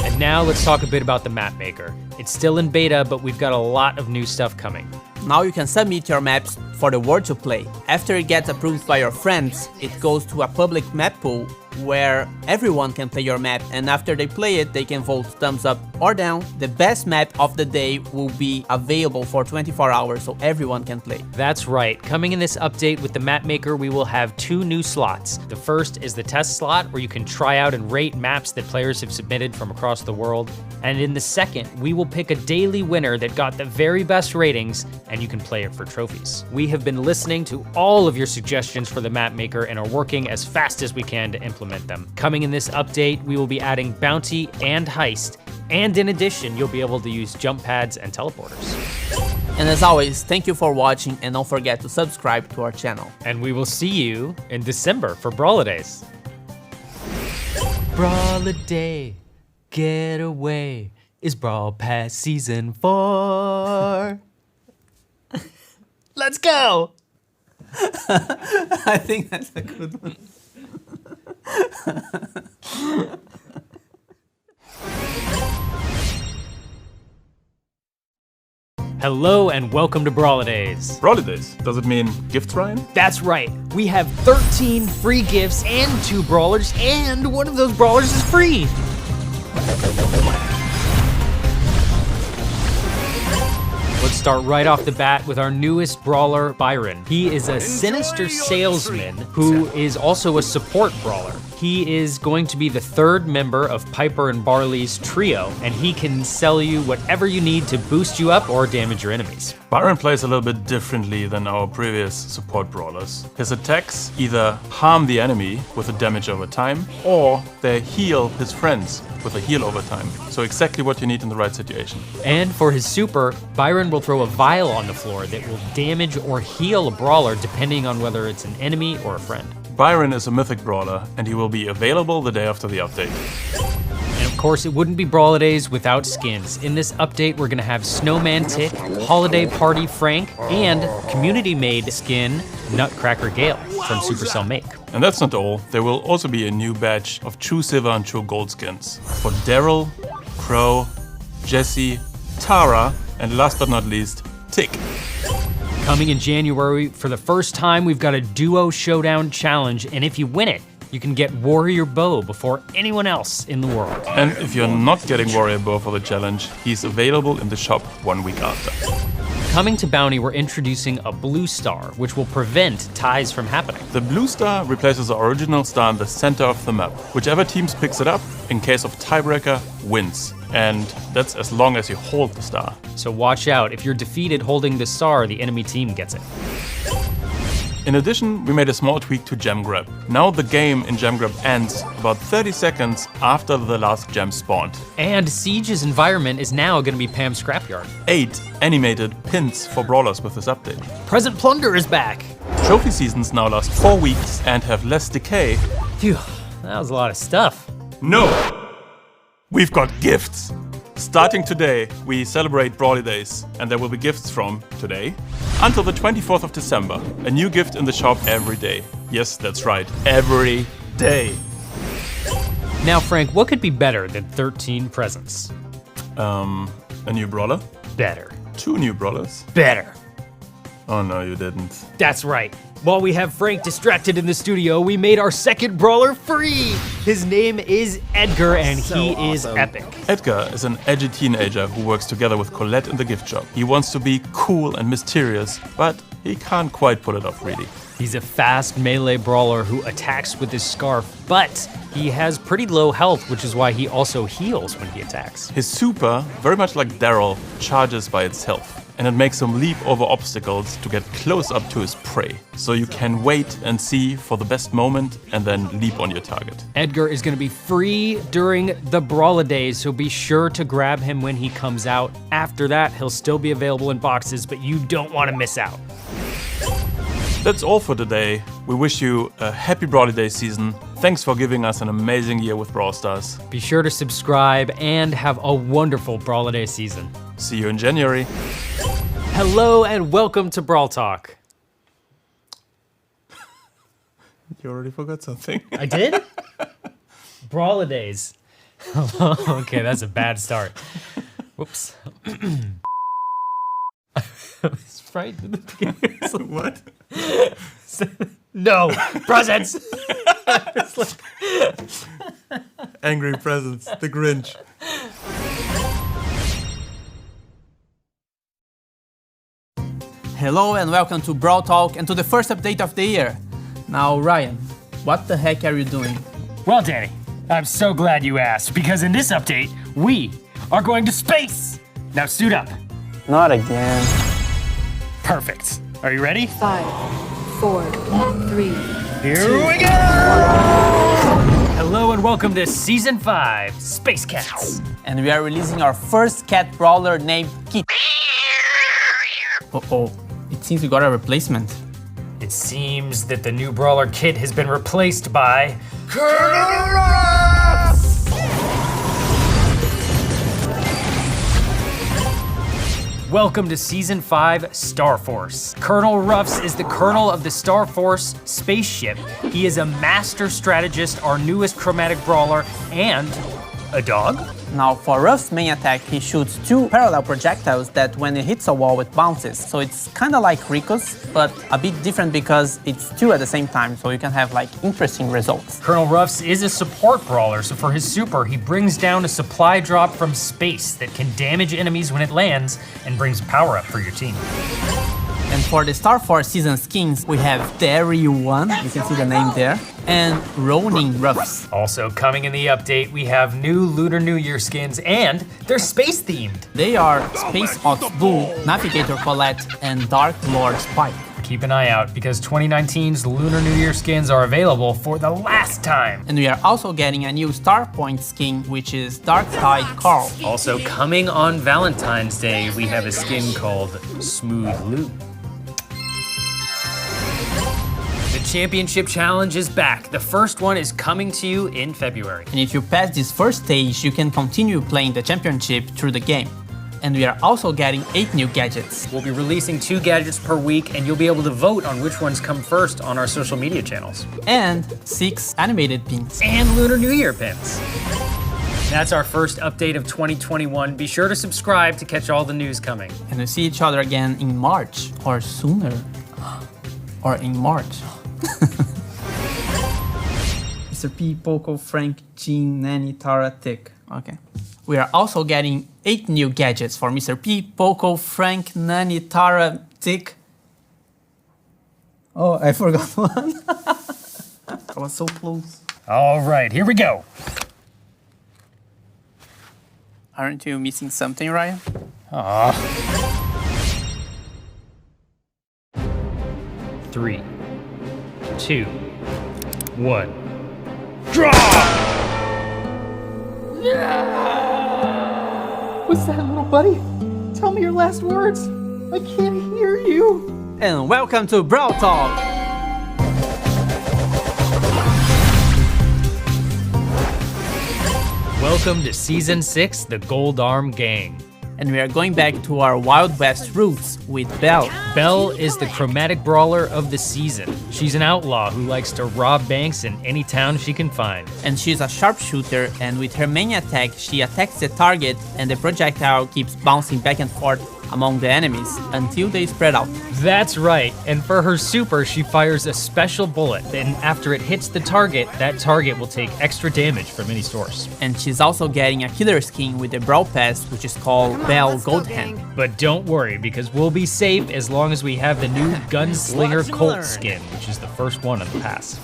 And now let's talk a bit about the map maker. It's still in beta, but we've got a lot of new stuff coming. Now you can submit your maps for the world to play. After it gets approved by your friends, it goes to a public map pool where everyone can play your map, and after they play it, they can vote thumbs up or down. The best map of the day will be available for 24 hours so everyone can play. That's right. Coming in this update with the map maker, we will have 2 new slots. The first is the test slot where you can try out and rate maps that players have submitted from across the world. And in the second, we will pick a daily winner that got the very best ratings, and you can play it for trophies. We have been listening to all of your suggestions for the map maker and are working as fast as we can to implement them. Coming in this update, we will be adding Bounty and Heist, And in addition, you'll be able to use jump pads and teleporters. And as always, thank you for watching and don't forget to subscribe to our channel. And we will see you in December for Brawladays. Brawladay, get away, is Brawl Pass Season 4. Let's go! I think that's a good one. Hello and welcome to Brawladays. Brawladays, does it mean gifts, Ryan? That's right, we have 13 free gifts and 2 brawlers, and one of those brawlers is free. Let's start right off the bat with our newest brawler, Byron. He is a sinister salesman who is also a support brawler. He is going to be the 3rd member of Piper and Barley's trio, and he can sell you whatever you need to boost you up or damage your enemies. Byron plays a little bit differently than our previous support brawlers. His attacks either harm the enemy with a damage over time, or they heal his friends with a heal over time. So exactly what you need in the right situation. And for his super, Byron will throw a vial on the floor that will damage or heal a brawler depending on whether it's an enemy or a friend. Byron is a mythic brawler, and he will be available the day after the update. And of course, it wouldn't be Brawladays without skins. In this update, we're gonna have Snowman Tick, Holiday Party Frank, and community-made skin Nutcracker Gale from Supercell Make. And that's not all. There will also be a new batch of True Silver and True Gold skins for Daryl, Crow, Jesse, Tara, and last but not least, Tick. Coming in January, for the first time, we've got a Duo Showdown Challenge, and if you win it, you can get Warrior Bow before anyone else in the world. And if you're not getting Warrior Bow for the challenge, he's available in the shop 1 week after. Coming to Bounty, we're introducing a blue star, which will prevent ties from happening. The blue star replaces the original star in the center of the map. Whichever team picks it up, in case of tiebreaker, wins. And that's as long as you hold the star. So watch out, if you're defeated holding the star, the enemy team gets it. In addition, we made a small tweak to Gem Grab. Now the game in Gem Grab ends about 30 seconds after the last gem spawned. And Siege's environment is now gonna be Pam's scrapyard. 8 animated pins for brawlers with this update. Present Plunder is back. Trophy seasons now last 4 weeks and have less decay. Phew, that was a lot of stuff. No! We've got gifts! Starting today, we celebrate Brawladays, and there will be gifts from today until the 24th of December. A new gift in the shop every day. Yes, that's right, every day. Now, Frank, what could be better than 13 presents? A new brawler? Better. 2 new brawlers? Better. Oh no, you didn't. That's right. While we have Frank distracted in the studio, we made our second brawler free. His name is Edgar, and he is epic. Edgar is an edgy teenager who works together with Colette in the gift shop. He wants to be cool and mysterious, but he can't quite pull it off really. He's a fast melee brawler who attacks with his scarf, but he has pretty low health, which is why he also heals when he attacks. His super, very much like Daryl, charges by itself, and it makes him leap over obstacles to get close up to his prey. So you can wait and see for the best moment and then leap on your target. Edgar is gonna be free during the Brawladays, so be sure to grab him when he comes out. After that, he'll still be available in boxes, but you don't wanna miss out. That's all for today. We wish you a happy Brawladays season. Thanks for giving us an amazing year with Brawl Stars. Be sure to subscribe and have a wonderful Brawladays season. See you in January. Hello and welcome to Brawl Talk. You already forgot something. I did? Brawladays. Okay, that's a bad start. Whoops. I was frightened at the beginning. What? No, presents. Angry presents, the Grinch. Hello and welcome to Brawl Talk and to the first update of the year. Now, Ryan, what the heck are you doing? Well, Danny, I'm so glad you asked, because in this update, we are going to space. Now suit up. Not again. Perfect. Are you ready? 5, 4, 3, Here 2, we go! Hello and welcome to Season 5, Space Cats. And we are releasing our first cat brawler named Kit. Uh-oh, it seems we got a replacement. It seems that the new brawler Kit has been replaced by Colonel Welcome to Season 5, Star Force. Colonel Ruffs is the colonel of the Star Force spaceship. He is a master strategist, our newest chromatic brawler, and a dog? Now for Ruff's main attack, he shoots 2 parallel projectiles that when it hits a wall it bounces. So it's kinda like Rico's, but a bit different because it's 2 at the same time, so you can have like interesting results. Colonel Ruffs is a support brawler, so for his super, he brings down a supply drop from space that can damage enemies when it lands and brings power up for your team. And for the Star Force season skins, we have Terry1, you can see the name there, and Ronin Ruffs. Also coming in the update, we have new Lunar New Year skins, and they're space themed. They are Space Ox Bull, Navigator Colette, and Dark Lord Spike. Keep an eye out because 2019's Lunar New Year skins are available for the last time. And we are also getting a new Star Point skin, which is Dark Tide Carl. Also coming on Valentine's Day, we have a skin called Smooth Lou. The Championship Challenge is back. The first one is coming to you in February. And if you pass this first stage, you can continue playing the championship through the game. And we are also getting 8 new gadgets. We'll be releasing 2 gadgets per week, and you'll be able to vote on which ones come first on our social media channels. And 6 animated pins. And Lunar New Year pins. That's our first update of 2021. Be sure to subscribe to catch all the news coming. And we'll see each other again in March, or sooner. Or in March. Mr. P, Poco, Frank, Jean, Nanny, Tara, Tick. Okay. We are also getting 8 new gadgets for Mr. P, Poco, Frank, Nanny, Tara, Tick. Oh, I forgot one. I was so close. All right, here we go. Aren't you missing something, Ryan? Aw. 3, 2, 1. Draw! What's that, little buddy? Tell me your last words. I can't hear you. And welcome to Brawl Talk. Welcome to Season 6, the Gold Arm Gang. And we are going back to our Wild West roots with Belle. Belle is the chromatic brawler of the season. She's an outlaw who likes to rob banks in any town she can find. And she's a sharpshooter, and with her main attack, she attacks the target and the projectile keeps bouncing back and forth among the enemies until they spread out. That's right, and for her super, she fires a special bullet. Then after it hits the target, that target will take extra damage from any source. And she's also getting a killer skin with the Brawl Pass, which is called Belle Gold Hand. But don't worry, because we'll be safe as long as we have the new Gunslinger Colt skin, which is the first one on the pass.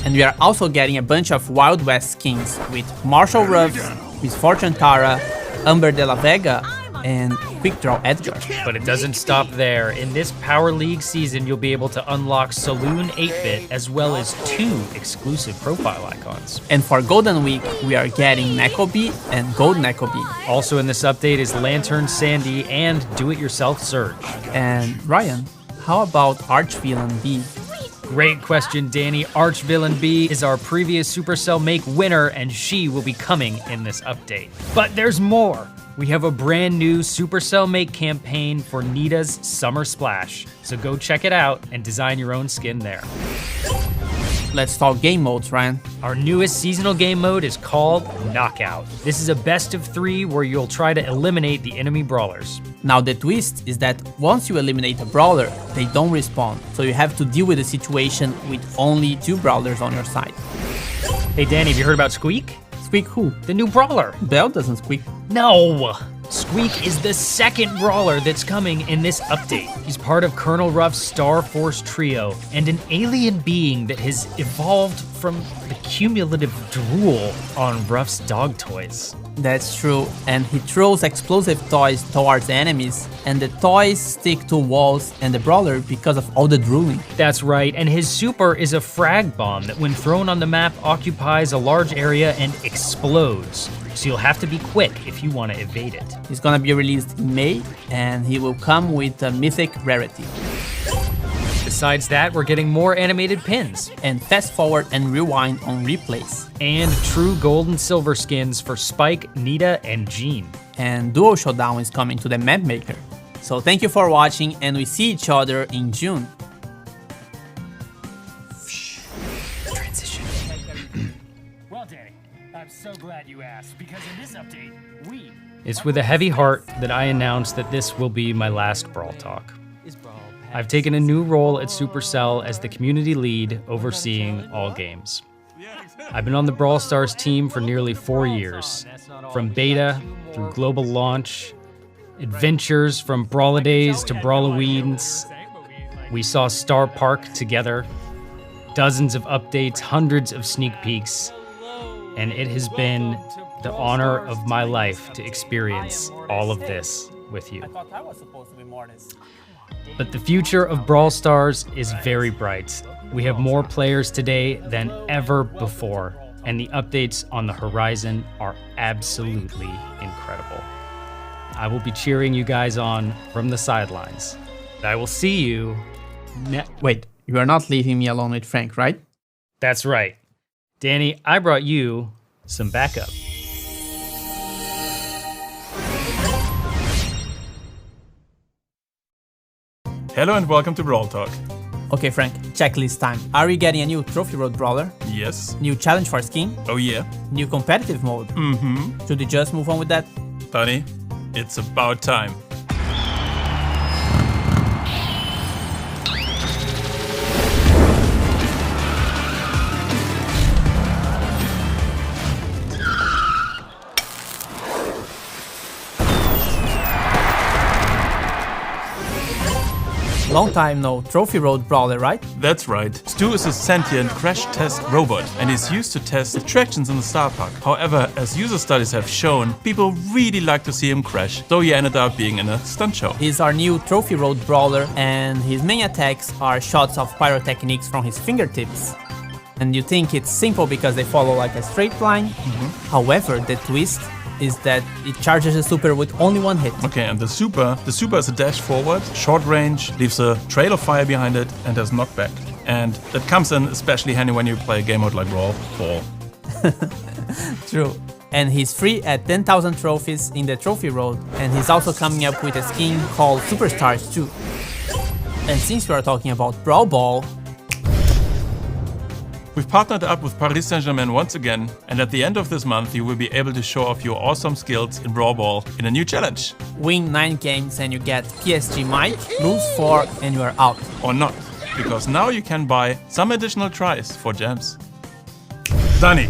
And we are also getting a bunch of Wild West skins with Marshall Ruffs, Miss Fortune Tara, Amber de la Vega, and Quick Draw Edgar. But it doesn't stop there. In this Power League season, you'll be able to unlock Saloon 8-Bit as well as 2 exclusive profile icons. And for Golden Week, we are getting Nekobi and Gold Nekobi. Also in this update is Lantern Sandy and Do-It-Yourself Surge. And Ryan, how about Archvillain B? Great question, Danny. Archvillain B is our previous Supercell Make winner, and she will be coming in this update. But there's more. We have a brand new Supercell Make campaign for Nita's Summer Splash, so go check it out and design your own skin there. Let's talk game modes, Ryan. Our newest seasonal game mode is called Knockout. This is a best of 3 where you'll try to eliminate the enemy brawlers. Now the twist is that once you eliminate a brawler, they don't respawn, so you have to deal with the situation with only 2 brawlers on your side. Hey Danny, have you heard about Squeak? Squeak who? The new brawler. Belle doesn't squeak. No! Squeak is the second brawler that's coming in this update. He's part of Colonel Ruff's Star Force trio and an alien being that has evolved from the cumulative drool on Ruff's dog toys. That's true, and he throws explosive toys towards enemies, and the toys stick to walls and the brawler because of all the drooling. That's right, and his super is a frag bomb that when thrown on the map occupies a large area and explodes. So you'll have to be quick if you want to evade it. He's gonna be released in May, and he will come with a mythic rarity. Besides that, we're getting more animated pins. And fast forward and rewind on replays. And true gold and silver skins for Spike, Nita, and Jean. And Duo Showdown is coming to the map maker. So thank you for watching, and we see each other in June. Transition. Well, Danny, I'm so glad you asked, because in this update, It's with a heavy heart that I announce that this will be my last Brawl Talk. I've taken a new role at Supercell as the community lead overseeing all games. I've been on the Brawl Stars team for nearly 4 years, from beta through global launch, adventures from Brawladays to Brawloweens. We saw Star Park together, dozens of updates, hundreds of sneak peeks, and it has been the honor of my life to experience all of this with you. But the future of Brawl Stars is very bright. We have more players today than ever before, and the updates on the horizon are absolutely incredible. I will be cheering you guys on from the sidelines. I will see you Wait, you are not leaving me alone with Frank, right? That's right. Danny, I brought you some backup. Hello and welcome to Brawl Talk. Okay, Frank, checklist time. Are we getting a new Trophy Road Brawler? Yes. New challenge for skin? Oh yeah. New competitive mode? Mm-hmm. Should we just move on with that? Danny, it's about time. Long time no Trophy Road Brawler, right? That's right. Stu is a sentient crash test robot and is used to test attractions in the Star Park. However, as user studies have shown, people really like to see him crash, so he ended up being in a stunt show. He's our new Trophy Road Brawler, and his main attacks are shots of pyrotechnics from his fingertips. And you think it's simple because they follow like a straight line. However, the twist is that it charges a super with only one hit. Okay, and the super is a dash forward, short range, leaves a trail of fire behind it, and has knockback. And that comes in especially handy when you play a game mode like Brawl. True. And he's free at 10,000 trophies in the Trophy Road, and he's also coming up with a skin called Superstars too. And since we are talking about Brawl Ball, we've partnered up with Paris Saint-Germain once again, and at the end of this month you will be able to show off your awesome skills in Brawl Ball in a new challenge. Win 9 games and you get PSG Mike, lose 4 and you are out. Or not, because now you can buy some additional tries for gems. Danny,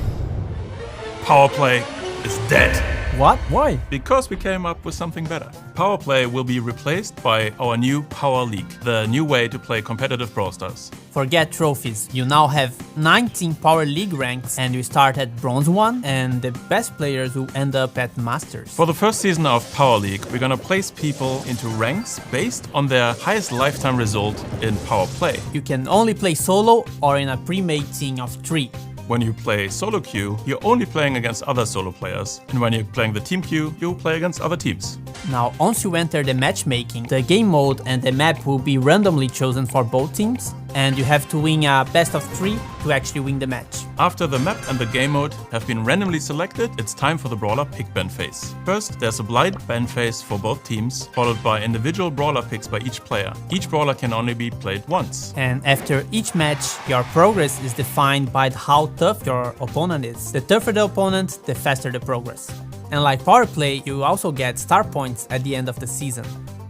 Power Play is dead. What? Why? Because we came up with something better. Power Play will be replaced by our new Power League, the new way to play competitive Brawl Stars. Forget trophies, you now have 19 Power League ranks and you start at Bronze 1 and the best players will end up at Masters. For the first season of Power League, we're gonna place people into ranks based on their highest lifetime result in Power Play. You can only play solo or in a pre-made team of 3. When you play solo queue, you're only playing against other solo players, and when you're playing the team queue, you'll play against other teams. Now, once you enter the matchmaking, the game mode and the map will be randomly chosen for both teams, and you have to win a best of 3 to actually win the match. After the map and the game mode have been randomly selected, it's time for the brawler pick ban phase. First, there's a blind ban phase for both teams, followed by individual brawler picks by each player. Each brawler can only be played once. And after each match, your progress is defined by how tough your opponent is. The tougher the opponent, the faster the progress. And like Power Play, you also get star points at the end of the season.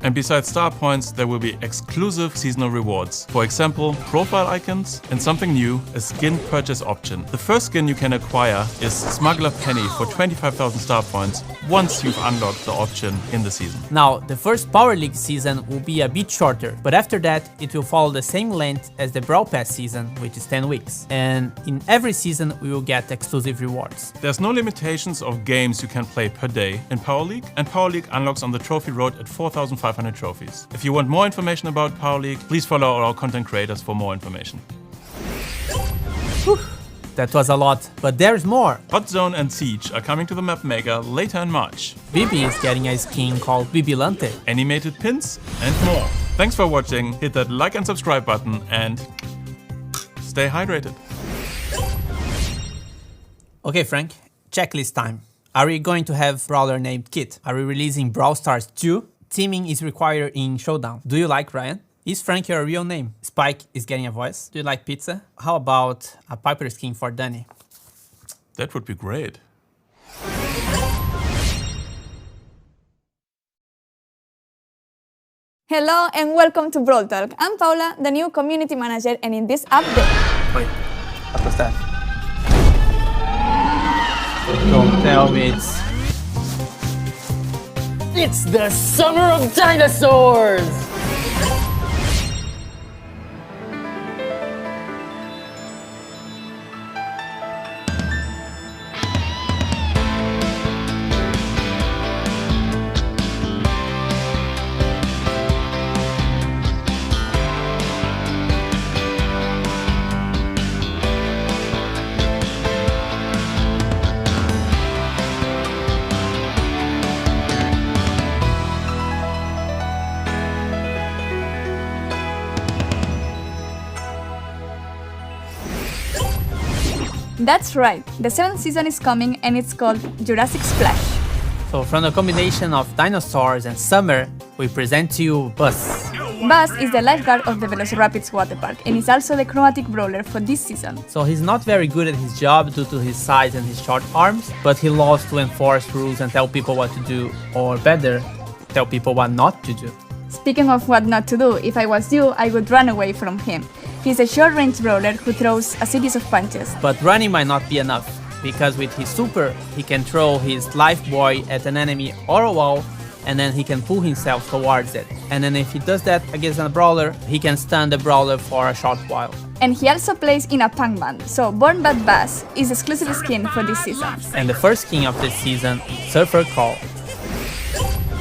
And besides star points, there will be exclusive seasonal rewards. For example, profile icons and something new, a skin purchase option. The first skin you can acquire is Smuggler Penny for 25,000 star points once you've unlocked the option in the season. Now, the first Power League season will be a bit shorter, but after that, it will follow the same length as the Brawl Pass season, which is 10 weeks. And in every season, we will get exclusive rewards. There's no limitations of games you can play per day in Power League, and Power League unlocks on the trophy road at 4,500 trophies. If you want more information about Power League, please follow our content creators for more information. Whew. That was a lot, but there's more. Hot Zone and Siege are coming to the map Maker later in March. Bibi is getting a skin called Bibilante. Animated pins and more. Thanks for watching, hit that like and subscribe button and stay hydrated. Okay Frank, checklist time. Are we going to have brawler named Kit? Are we releasing Brawl Stars 2? Teaming is required in Showdown. Do you like Ryan? Is Frank your real name? Spike is getting a voice. Do you like pizza? How about a Piper skin for Danny? That would be great. Hello and welcome to Brawl Talk. I'm Paula, the new community manager, and in this update... Wait, what was that? Don't tell me it's... It's the summer of dinosaurs! That's right, the 7th season is coming and it's called Jurassic Splash. So from the combination of dinosaurs and summer, we present to you Buzz. Buzz is the lifeguard of the Velocirapids water park and is also the chromatic brawler for this season. So he's not very good at his job due to his size and his short arms, but he loves to enforce rules and tell people what to do, or better, tell people what not to do. Speaking of what not to do, if I was you, I would run away from him. He's a short-range brawler who throws a series of punches. But running might not be enough, because with his super, he can throw his life buoy at an enemy or a wall, and then he can pull himself towards it. And then if he does that against a brawler, he can stun the brawler for a short while. And he also plays in a punk band, so Born Bad Bass is exclusive skin for this season. And the first skin of this season, Surfer Call.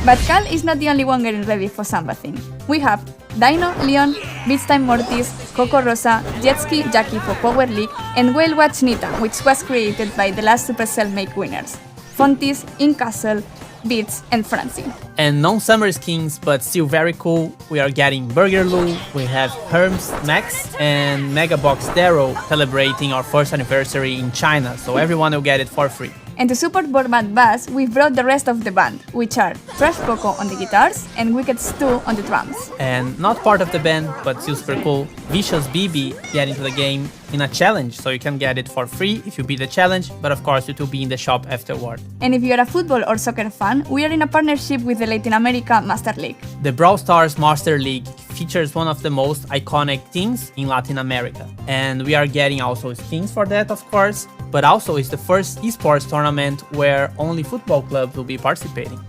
But Cal is not the only one getting ready for sunbathing. We have Dino, Leon, Beach Time Mortis, Coco Rosa, Jetski Jackie for Power League, and Whale Watch Nita, which was created by the last Supercell Make winners, Fontis, Incastle, Beats, and Francie. And non-summer skins, but still very cool, we are getting Burger Lou, we have Herms Max, and Mega Box Darrow celebrating our first anniversary in China, so everyone will get it for free. And to support Borbat Bass, we've brought the rest of the band, which are Trash Poco on the guitars and Wicked Stu on the drums. And not part of the band, but still super cool, Vicious BB get into the game in a challenge, so you can get it for free if you beat the challenge, but of course it will be in the shop afterward. And if you're a football or soccer fan, we are in a partnership with the Latin America Master League. The Brawl Stars Master League features one of the most iconic teams in Latin America. And we are getting also skins for that, of course, but also it's the first esports tournament where only football clubs will be participating.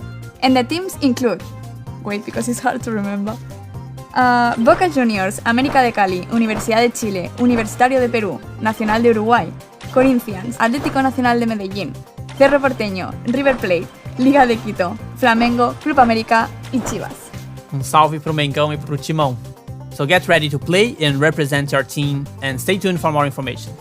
And the teams include, wait, because it's hard to remember, Boca Juniors, América de Cali, Universidad de Chile, Universitario de Perú, Nacional de Uruguay, Corinthians, Atlético Nacional de Medellín, Cerro Porteño, River Plate, Liga de Quito, Flamengo, Club América y Chivas. Salve pro Mengão e pro Timão. So get ready to play and represent your team, and stay tuned for more information.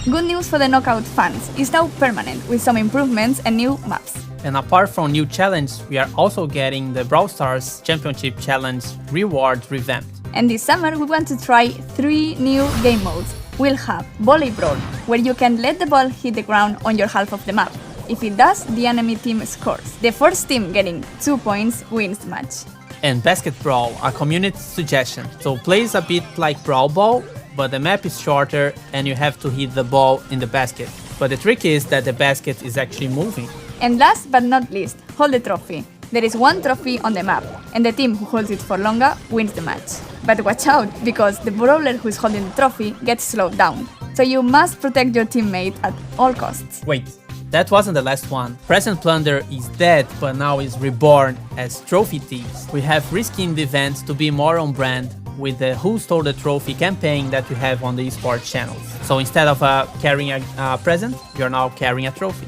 Good news for the Knockout fans, it's now permanent with some improvements and new maps. And apart from new challenge, we are also getting the Brawl Stars Championship Challenge rewards revamped. And this summer we want to try 3 new game modes. We'll have Volley Brawl, where you can let the ball hit the ground on your half of the map. If it does, the enemy team scores. The first team getting 2 points wins the match. And Basket Brawl, a community suggestion. So plays a bit like Brawl Ball, but the map is shorter and you have to hit the ball in the basket. But the trick is that the basket is actually moving. And last but not least, Hold the Trophy. There is one trophy on the map, and the team who holds it for longer wins the match. But watch out, because the brawler who is holding the trophy gets slowed down. So you must protect your teammate at all costs. Wait, that wasn't the last one. Present Plunder is dead, but now is reborn as Trophy Thieves. We have reskinned the event to be more on brand with the Who Stole the Trophy campaign that we have on the esports channels. So instead of carrying a present, you're now carrying a trophy.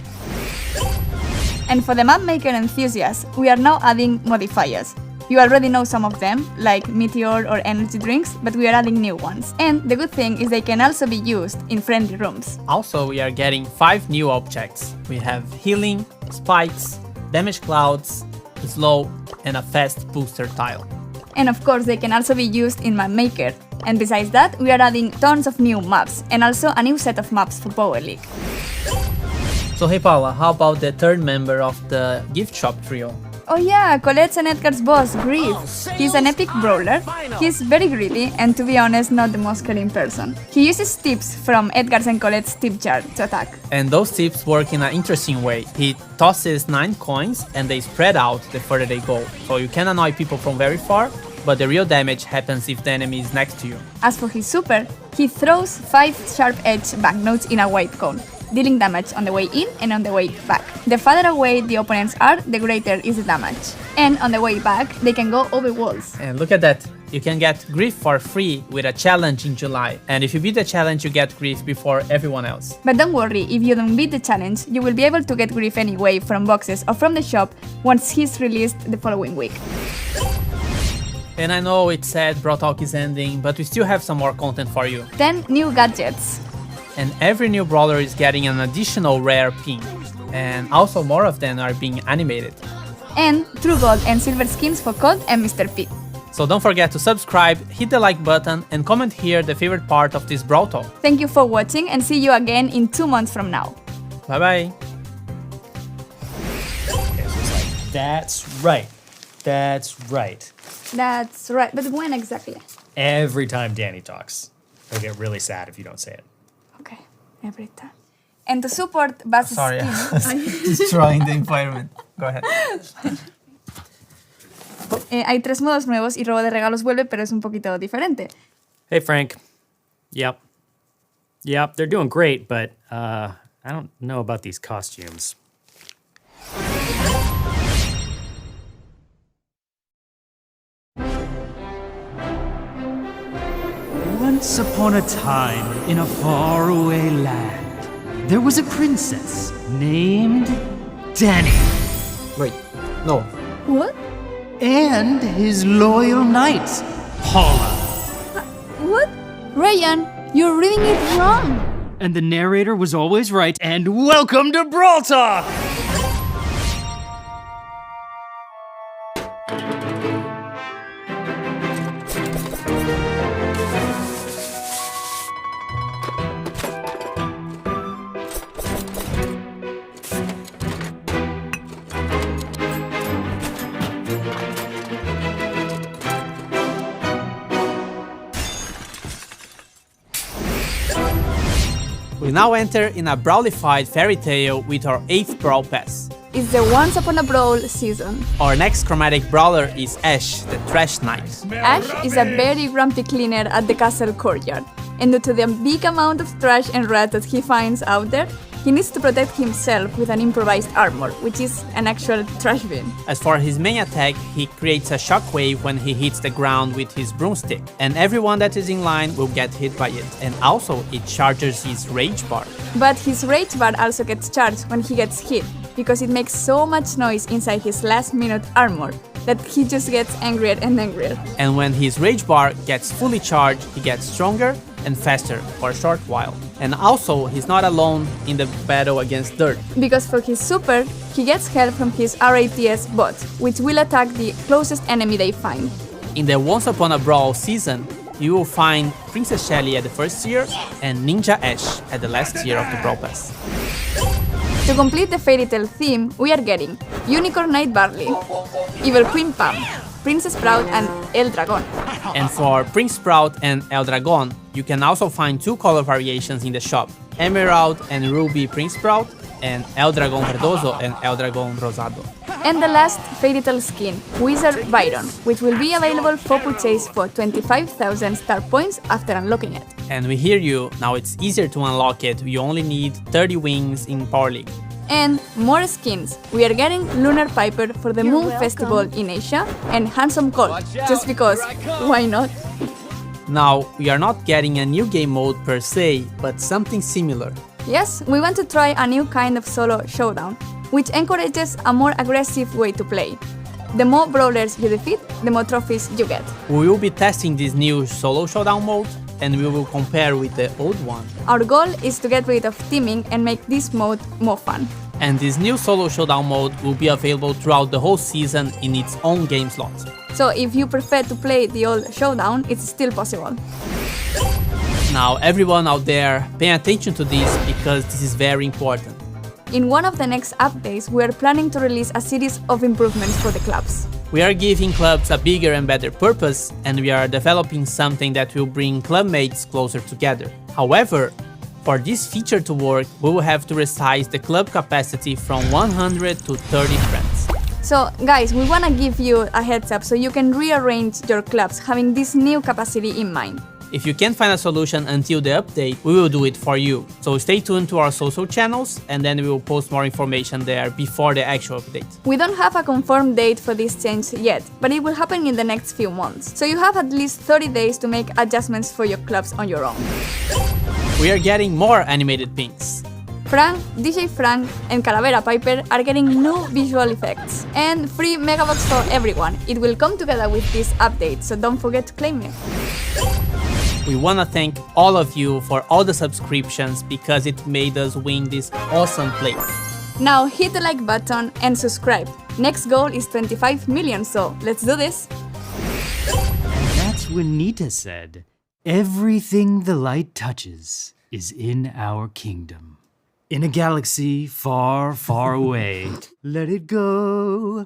And for the map maker enthusiasts, we are now adding modifiers. You already know some of them, like Meteor or energy drinks, but we are adding new ones. And the good thing is they can also be used in friendly rooms. Also, we are getting 5 new objects. We have healing, spikes, damage clouds, slow, and a fast booster tile. And of course, they can also be used in Map Maker. And besides that, we are adding tons of new maps, and also a new set of maps for Power League. So hey Paula, how about the third member of the gift shop trio? Oh yeah, Colette's and Edgar's boss, Grief. He's an epic brawler. He's very greedy and, to be honest, not the most caring person. He uses tips from Edgar's and Colette's tip jar to attack. And those tips work in an interesting way. He tosses 9 coins and they spread out the further they go. So you can annoy people from very far, but the real damage happens if the enemy is next to you. As for his super, he throws 5 sharp-edged banknotes in a white cone, dealing damage on the way in and on the way back. The farther away the opponents are, the greater is the damage. And on the way back, they can go over walls. And look at that, you can get Grief for free with a challenge in July. And if you beat the challenge, you get Grief before everyone else. But don't worry, if you don't beat the challenge, you will be able to get Grief anyway from boxes or from the shop once he's released the following week. And I know it's sad Brawl Talk is ending, but we still have some more content for you. 10 new gadgets. And every new brawler is getting an additional rare pin. And also more of them are being animated. And true gold and silver skins for Colt and Mr. P. So don't forget to subscribe, hit the like button, and comment here the favorite part of this Brawl Talk. Thank you for watching, and see you again in 2 months from now. Bye bye. That's right. That's right. That's right, but when exactly? Every time Danny talks. He'll get really sad if you don't say it. Okay, every time. And to support Bass's Sorry, team... destroying the environment. Go ahead. Hay 3 modos nuevos y robo de regalos vuelve, pero es un poquito diferente. Hey, Frank. Yep, they're doing great, but I don't know about these costumes. Once upon a time, in a faraway land, there was a princess named Danny. Wait, no. What? And his loyal knight, Paula. What? Ryan, you're reading it wrong. And the narrator was always right, and welcome to Brawl Talk! We now enter in a brawlified fairy tale with our 8th Brawl Pass. It's the Once Upon a Brawl season. Our next chromatic brawler is Ash, the Trash Knight. Ash is a very grumpy cleaner at the castle courtyard, and due to the big amount of trash and rats that he finds out there, he needs to protect himself with an improvised armor, which is an actual trash bin. As for his main attack, he creates a shockwave when he hits the ground with his broomstick, and everyone that is in line will get hit by it, and also it charges his rage bar. But his rage bar also gets charged when he gets hit, because it makes so much noise inside his last-minute armor that he just gets angrier and angrier. And when his rage bar gets fully charged, he gets stronger and faster for a short while. And also, he's not alone in the battle against Dirt. Because for his super, he gets help from his RATS bot, which will attack the closest enemy they find. In the Once Upon a Brawl season, you will find Princess Shelly at the first tier and Ninja Ash at the last tier of the Brawl Pass. To complete the fairy tale theme, we are getting Unicorn Knight Barley, Evil Queen Pam, Princess Sprout, and El Dragon. And for Prince Sprout and El Dragon, you can also find 2 color variations in the shop, Emerald and Ruby Prince Sprout, and El Dragon Verdoso and El Dragon Rosado. And the last Fairy Tail skin, Wizard Byron, which will be available for purchase for 25,000 star points after unlocking it. And we hear you, now it's easier to unlock it, you only need 30 wings in Power League. And more skins. We are getting Lunar Piper for the Moon Festival in Asia and Handsome Colt, just because, why not? Now, we are not getting a new game mode per se, but something similar. Yes, we want to try a new kind of solo showdown, which encourages a more aggressive way to play. The more brawlers you defeat, the more trophies you get. We will be testing this new solo showdown mode, and we will compare with the old one. Our goal is to get rid of teaming and make this mode more fun. And this new solo showdown mode will be available throughout the whole season in its own game slot. So if you prefer to play the old showdown, it's still possible. Now everyone out there, pay attention to this because this is very important. In one of the next updates, we are planning to release a series of improvements for the clubs. We are giving clubs a bigger and better purpose, and we are developing something that will bring club mates closer together. However, for this feature to work, we will have to resize the club capacity from 100 to 30 friends. So guys, we wanna give you a heads up so you can rearrange your clubs having this new capacity in mind. If you can't find a solution until the update, we will do it for you. So stay tuned to our social channels, and then we will post more information there before the actual update. We don't have a confirmed date for this change yet, but it will happen in the next few months. So you have at least 30 days to make adjustments for your clubs on your own. We are getting more animated pings. Frank, DJ Frank, and Calavera Piper are getting new visual effects. And free Megabox for everyone. It will come together with this update, so don't forget to claim it. We wanna thank all of you for all the subscriptions because it made us win this awesome play. Now hit the like button and subscribe. Next goal is 25 million, so let's do this. And that's when Nita said, "Everything the light touches is in our kingdom. In a galaxy far, far away. Let it go,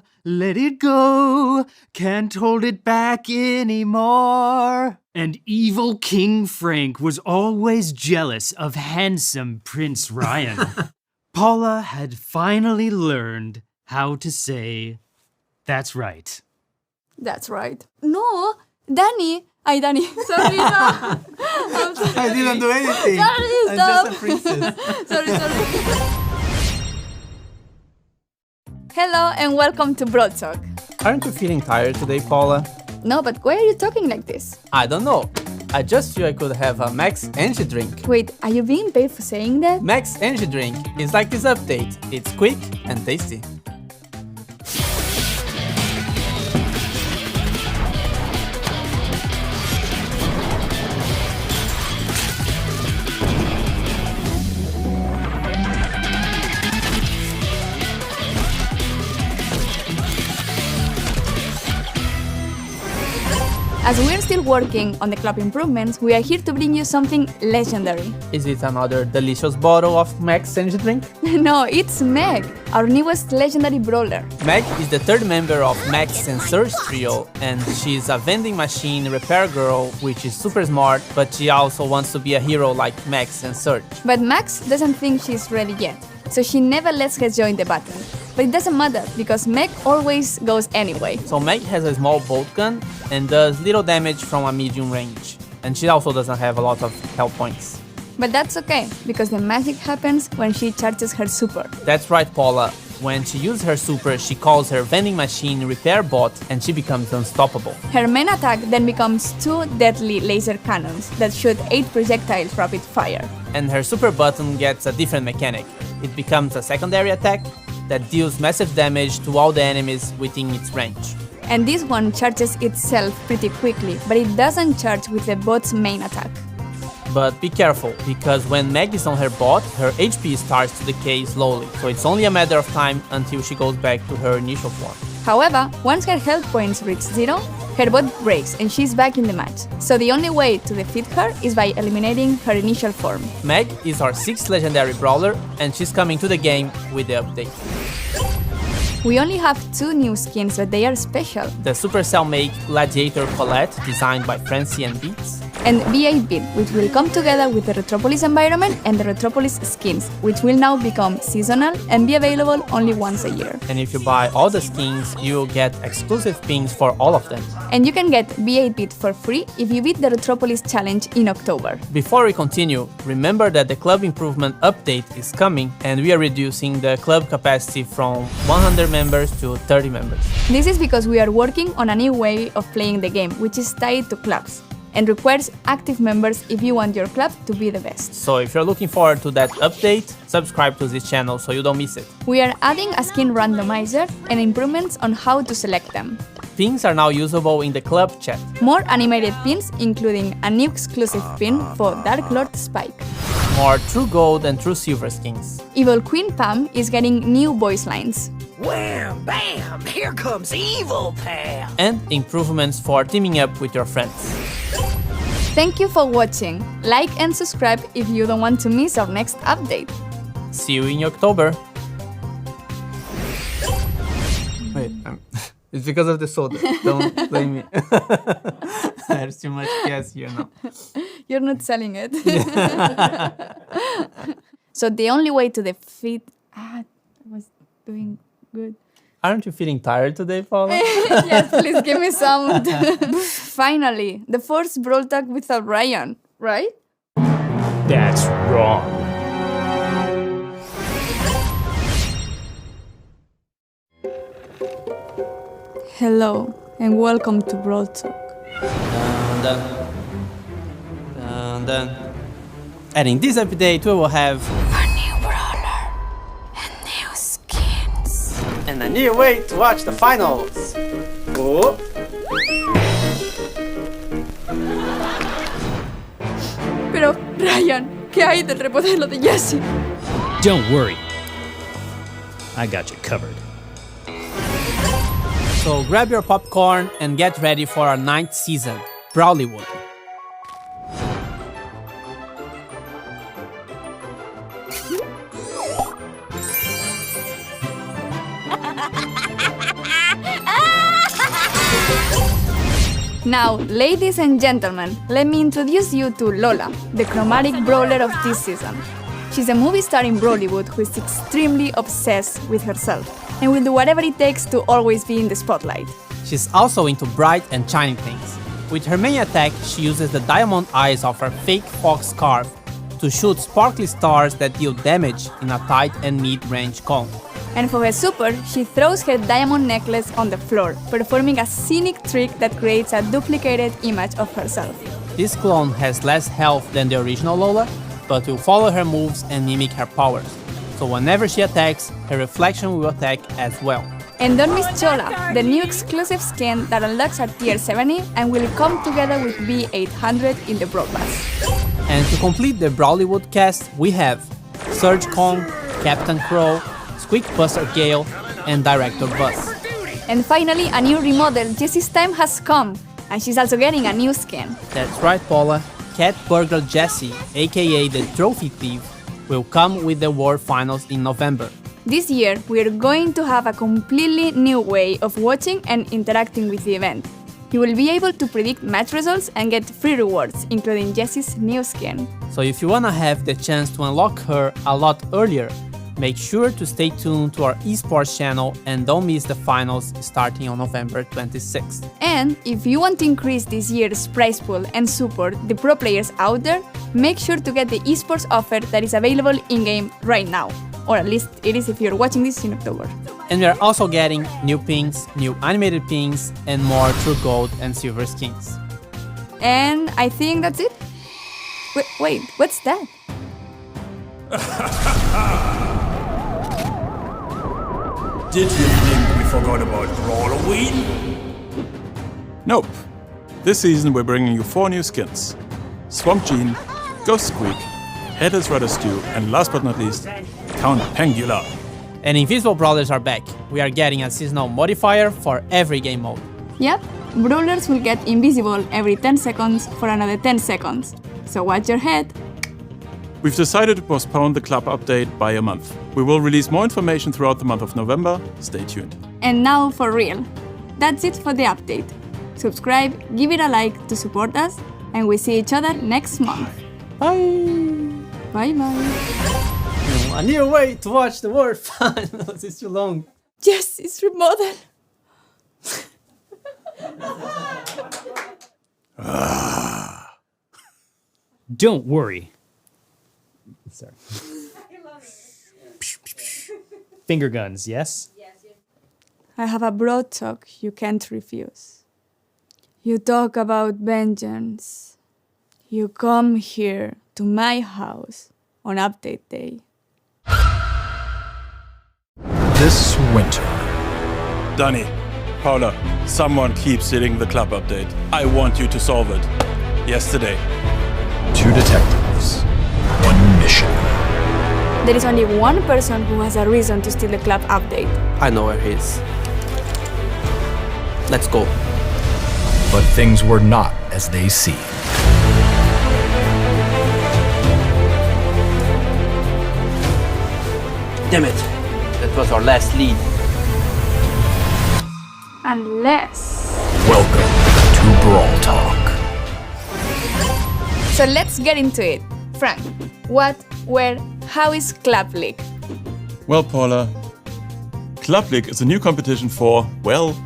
can't hold it back anymore." And evil King Frank was always jealous of handsome Prince Ryan. Paula had finally learned how to say, "That's right." That's right. No, Danny. Danny. Sorry, no. I'm sorry. I didn't do anything. Sorry, I'm stop. just a princess. Sorry. Hello and welcome to Broad Talk. Aren't you feeling tired today, Paula? No, but why are you talking like this? I don't know. I just feel I could have a Max Energy drink. Wait, are you being paid for saying that? Max Energy drink is like this update. It's quick and tasty. As we're still working on the club improvements, we are here to bring you something legendary. Is it another delicious bottle of Max Energy drink? No, it's Meg, our newest legendary brawler. Meg is the third member of Max and Surge trio, and she's a vending machine repair girl, which is super smart, but she also wants to be a hero like Max and Surge. But Max doesn't think she's ready yet, so she never lets her join the battle. But it doesn't matter, because Meg always goes anyway. So Meg has a small bolt gun and does little damage from a medium range. And she also doesn't have a lot of health points. But that's okay, because the magic happens when she charges her super. That's right, Paula. When she uses her super, she calls her vending machine repair bot and she becomes unstoppable. Her main attack then becomes 2 deadly laser cannons that shoot 8 projectiles rapid fire. And her super button gets a different mechanic. It becomes a secondary attack that deals massive damage to all the enemies within its range. And this one charges itself pretty quickly, but it doesn't charge with the bot's main attack. But be careful, because when Meg is on her bot, her HP starts to decay slowly, so it's only a matter of time until she goes back to her initial form. However, once her health points reach 0, her bot breaks and she's back in the match. So the only way to defeat her is by eliminating her initial form. Meg is our 6th legendary brawler, and she's coming to the game with the update. We only have 2 new skins, but they are special. The Supercell make Gladiator Colette, designed by Francie and Beats, and B8-Bit, which will come together with the Retropolis environment and the Retropolis skins, which will now become seasonal and be available only once a year. And if you buy all the skins, you'll get exclusive pins for all of them. And you can get B8-Bit for free if you beat the Retropolis challenge in October. Before we continue, remember that the club improvement update is coming and we are reducing the club capacity from 100 members to 30 members. This is because we are working on a new way of playing the game, which is tied to clubs and requires active members if you want your club to be the best. So if you're looking forward to that update, subscribe to this channel so you don't miss it. We are adding a skin randomizer and improvements on how to select them. Pins are now usable in the club chat. More animated pins, including a new exclusive pin for Dark Lord Spike. More True Gold and True Silver skins. Evil Queen Pam is getting new voice lines. Wham! Bam! Here comes Evil Pam! And improvements for teaming up with your friends. Thank you for watching. Like and subscribe if you don't want to miss our next update. See you in October. Wait, it's because of the soda. Don't blame me. There's too much gas here now. You're not selling it. So the only way to defeat... I was doing good. Aren't you feeling tired today, Paula? Yes, please give me some. Finally, the first Brawl Talk without Ryan, right? That's wrong. Hello, and welcome to Brawl Talk. And in this update, we will have a new brawler and new skins. And a new way to watch the finals. Oh. Pero, Ryan, ¿qué hay del remodelo de Jessie? Don't worry. I got you covered. So grab your popcorn and get ready for our 9th season, Brawlywood. Now, ladies and gentlemen, let me introduce you to Lola, the chromatic brawler of this season. She's a movie star in Brawlywood who is extremely obsessed with herself and will do whatever it takes to always be in the spotlight. She's also into bright and shiny things. With her main attack, she uses the diamond eyes of her fake fox scarf to shoot sparkly stars that deal damage in a tight and mid-range cone. And for her super, she throws her diamond necklace on the floor, performing a scenic trick that creates a duplicated image of herself. This clone has less health than the original Lola, but will follow her moves and mimic her powers. So whenever she attacks, her reflection will attack as well. And don't miss Chola, the new exclusive skin that unlocks at tier 70 and will come together with B800 in the Brawl Pass. And to complete the Brawlywood cast, we have Surge Kong, Captain Crow, Squeak Buster Gale, and Director Buzz. And finally, a new remodel, Jessie's time has come, and she's also getting a new skin. That's right, Paula. Cat Burglar Jessie, aka the Trophy Thief, will come with the World Finals in November. This year, we're going to have a completely new way of watching and interacting with the event. You will be able to predict match results and get free rewards, including Jessie's new skin. So if you wanna have the chance to unlock her a lot earlier, make sure to stay tuned to our esports channel and don't miss the finals starting on November 26th. And if you want to increase this year's prize pool and support the pro players out there, make sure to get the esports offer that is available in-game right now. Or at least it is if you're watching this in October. And we are also getting new pins, new animated pins, and more True Gold and Silver skins. And I think that's it. Wait, what's that? Did you think we forgot about Brawloween? Nope. This season we're bringing you 4 new skins. Swamp Gene, Ghost Squeak, Headless Rudder Stew, and last but not least, Count Pangula. And Invisible Brawlers are back. We are getting a seasonal modifier for every game mode. Yep, Brawlers will get invisible every 10 seconds for another 10 seconds. So watch your head. We've decided to postpone the club update by a month. We will release more information throughout the month of November. Stay tuned. And now for real. That's it for the update. Subscribe, give it a like to support us, and we see each other next month. Bye! Bye-bye. A new way to watch the World Finals. It's too long. Yes, it's remodeled. Don't worry. Sorry. Finger guns, yes? I have a broad talk you can't refuse. You talk about vengeance. You come here to my house on update day. This winter. Danny, Paula, someone keeps hitting the club update. I want you to solve it. Yesterday. 2 detectives. 1 mission. There is only one person who has a reason to steal the club update. I know where he is. Let's go. But things were not as they seemed. Damn it. That was our last lead. Unless... Welcome to Brawl Talk. So let's get into it. Frank, what, where, how is Club League? Well, Paula, Club League is a new competition for, well,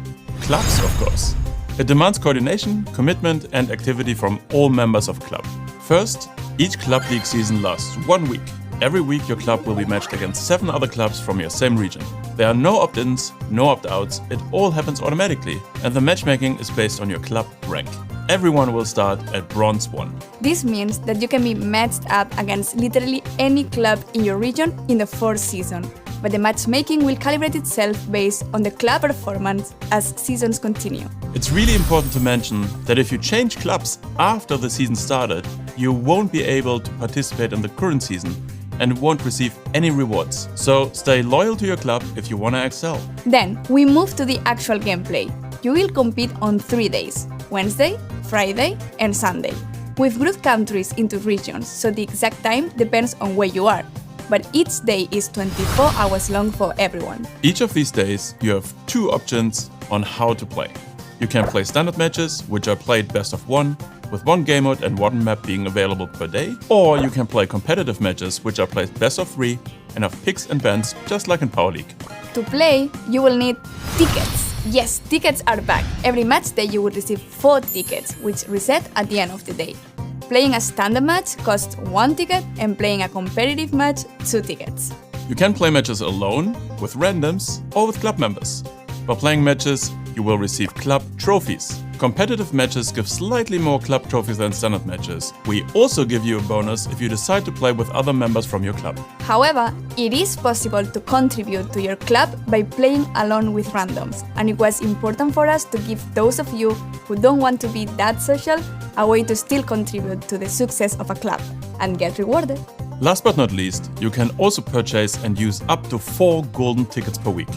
clubs, of course. It demands coordination, commitment, and activity from all members of club. First, each Club League season lasts 1 week. Every week your club will be matched against 7 other clubs from your same region. There are no opt-ins, no opt-outs, it all happens automatically, and the matchmaking is based on your club rank. Everyone will start at Bronze 1. This means that you can be matched up against literally any club in your region in the 4th season, but the matchmaking will calibrate itself based on the club performance as seasons continue. It's really important to mention that if you change clubs after the season started, you won't be able to participate in the current season and won't receive any rewards. So stay loyal to your club if you want to excel. Then we move to the actual gameplay. You will compete on 3 days: Wednesday, Friday, and Sunday. We've grouped countries into regions, so the exact time depends on where you are. But each day is 24 hours long for everyone. Each of these days, you have 2 options on how to play. You can play standard matches, which are played best of 1, with 1 game mode and 1 map being available per day. Or you can play competitive matches, which are played best of 3 and have picks and bans, just like in Power League. To play, you will need tickets. Yes, tickets are back. Every match day you will receive 4 tickets, which reset at the end of the day. Playing a standard match costs 1 ticket and playing a competitive match 2 tickets. You can play matches alone, with randoms, or with club members. By playing matches, you will receive club trophies. Competitive matches give slightly more club trophies than standard matches. We also give you a bonus if you decide to play with other members from your club. However, it is possible to contribute to your club by playing alone with randoms, and it was important for us to give those of you who don't want to be that social a way to still contribute to the success of a club and get rewarded. Last but not least, you can also purchase and use up to 4 golden tickets per week.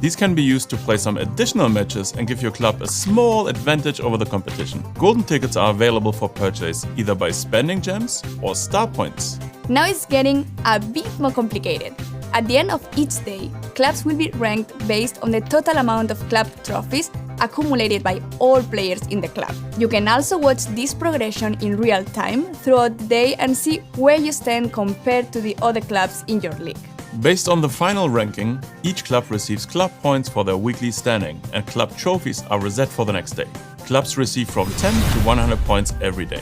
These can be used to play some additional matches and give your club a small advantage over the competition. Golden tickets are available for purchase either by spending gems or star points. Now it's getting a bit more complicated. At the end of each day, clubs will be ranked based on the total amount of club trophies accumulated by all players in the club. You can also watch this progression in real time throughout the day and see where you stand compared to the other clubs in your league. Based on the final ranking, each club receives club points for their weekly standing, and club trophies are reset for the next day. Clubs receive from 10 to 100 points every day.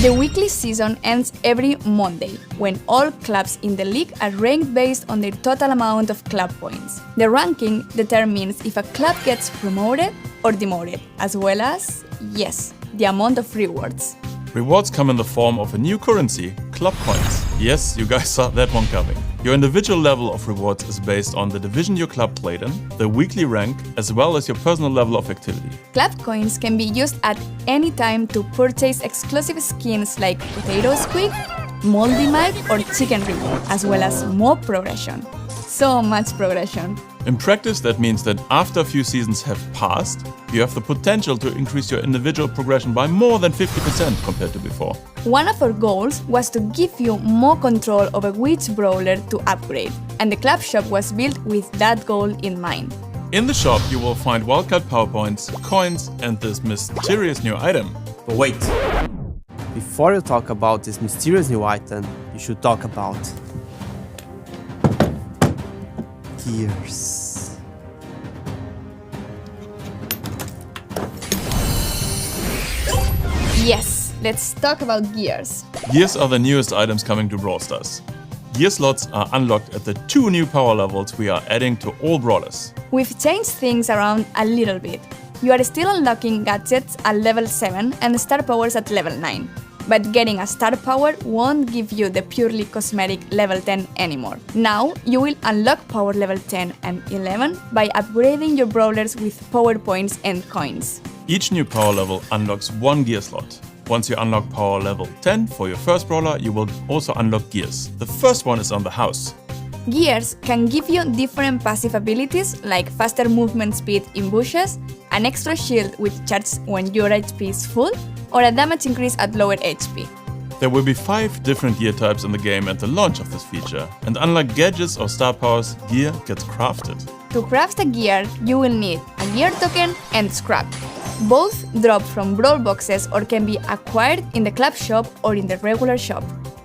The weekly season ends every Monday, when all clubs in the league are ranked based on their total amount of club points. The ranking determines if a club gets promoted or demoted, as well as, yes, the amount of rewards. Rewards come in the form of a new currency, club points. Yes, you guys saw that one coming. Your individual level of rewards is based on the division your club played in, the weekly rank, as well as your personal level of activity. Club coins can be used at any time to purchase exclusive skins like Potato Squid, Moldy Mike, or Chicken Ribbon, as well as more progression. So much progression. In practice, that means that after a few seasons have passed, you have the potential to increase your individual progression by more than 50% compared to before. One of our goals was to give you more control over which brawler to upgrade, and the club shop was built with that goal in mind. In the shop, you will find wildcard power points, coins, and this mysterious new item. But wait. Before you talk about this mysterious new item, you should talk about gears. Yes, let's talk about gears. Gears are the newest items coming to Brawl Stars. Gear slots are unlocked at the 2 new power levels we are adding to all brawlers. We've changed things around a little bit. You are still unlocking gadgets at level 7 and star powers at level 9. But getting a star power won't give you the purely cosmetic level 10 anymore. Now, you will unlock power level 10 and 11 by upgrading your brawlers with power points and coins. Each new power level unlocks 1 gear slot. Once you unlock power level 10 for your first brawler, you will also unlock gears. The first one is on the house. Gears can give you different passive abilities like faster movement speed in bushes, an extra shield which charges when your HP is full, or a damage increase at lower HP. There will be 5 different gear types in the game at the launch of this feature, and unlike gadgets or star powers, gear gets crafted. To craft a gear, you will need a gear token and scrap. Both drop from Brawl boxes or can be acquired in the club shop or in the regular shop.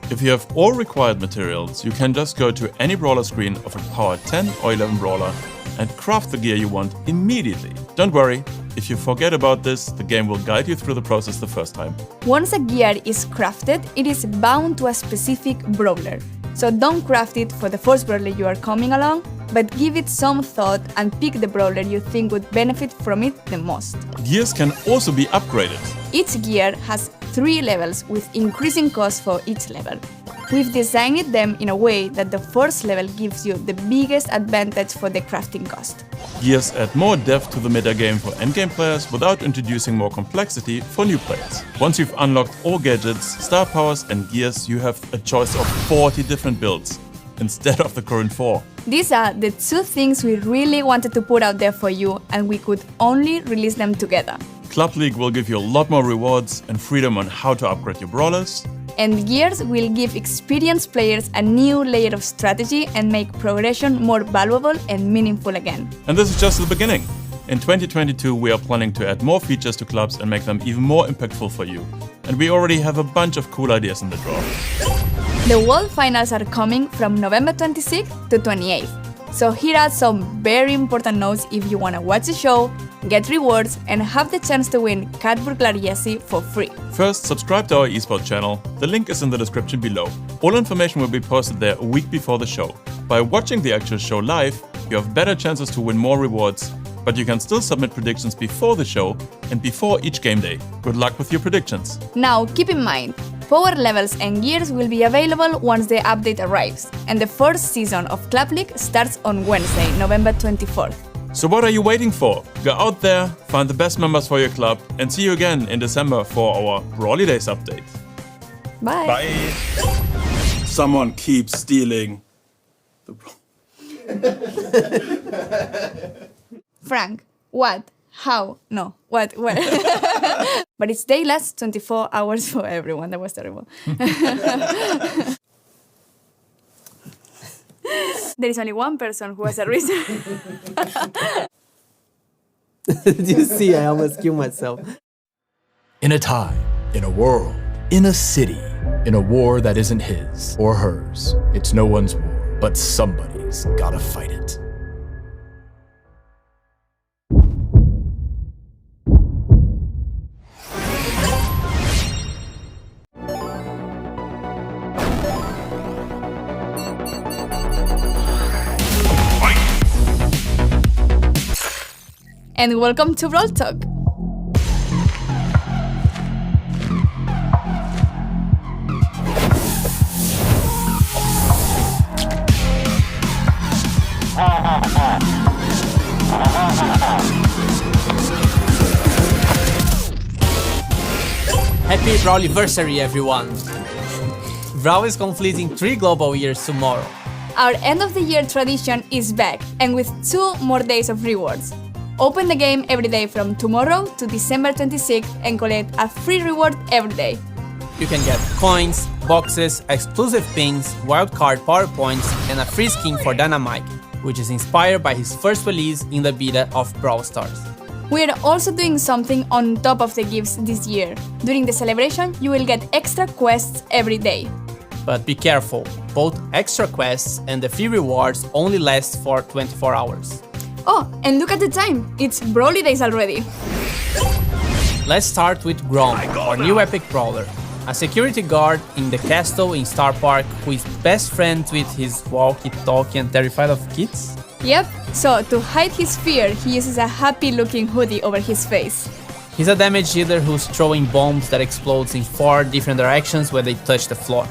If you have all required materials, you can just go to any brawler screen of a power 10 or 11 brawler and craft the gear you want immediately. Don't worry, if you forget about this, the game will guide you through the process the first time. Once a gear is crafted, it is bound to a specific brawler. So don't craft it for the first brawler you are coming along, but give it some thought and pick the brawler you think would benefit from it the most. Gears can also be upgraded. Each gear has 3 levels with increasing cost for each level. We've designed them in a way that the first level gives you the biggest advantage for the crafting cost. Gears add more depth to the metagame for endgame players without introducing more complexity for new players. Once you've unlocked all gadgets, star powers and gears, you have a choice of 40 different builds instead of the current 4. These are the 2 things we really wanted to put out there for you, and we could only release them together. Club League will give you a lot more rewards and freedom on how to upgrade your brawlers. And Gears will give experienced players a new layer of strategy and make progression more valuable and meaningful again. And this is just the beginning. In 2022, we are planning to add more features to clubs and make them even more impactful for you. And we already have a bunch of cool ideas in the drawer. The World Finals are coming from November 26th to 28th. So here are some very important notes if you want to watch the show, get rewards, and have the chance to win Cat Burglar Jesse for free. First, subscribe to our esports channel. The link is in the description below. All information will be posted there a week before the show. By watching the actual show live, you have better chances to win more rewards, but you can still submit predictions before the show and before each game day. Good luck with your predictions. Now, keep in mind, power levels and gears will be available once the update arrives, and the first season of Club League starts on Wednesday, November 24th. So what are you waiting for? Go out there, find the best members for your club, and see you again in December for our Brawly Days update. Bye. Bye. Someone keeps stealing the Frank, what? How? No. What? Where? But its day lasts 24 hours for everyone. That was terrible. There is only one person who has a reason. Did you see? I almost killed myself. In a time, in a world, in a city, in a war that isn't his or hers. It's no one's war, but somebody's gotta fight it. And welcome to Brawl Talk. Happy Brawliversary, everyone! Brawl is completing 3 global years tomorrow. Our end of the year tradition is back, and with 2 more days of rewards. Open the game every day from tomorrow to December 26th and collect a free reward every day. You can get coins, boxes, exclusive pins, wildcard power points, and a free skin for Dynamite, which is inspired by his first release in the beta of Brawl Stars. We are also doing something on top of the gifts this year. During the celebration, you will get extra quests every day. But be careful, both extra quests and the free rewards only last for 24 hours. Oh, and look at the time! It's Brawly Days already! Let's start with Grom, our new epic brawler. A security guard in the castle in Star Park who is best friends with his walkie-talkie and terrified of kids? Yep, so to hide his fear, he uses a happy-looking hoodie over his face. He's a damage dealer who's throwing bombs that explodes in 4 different directions when they touch the floor.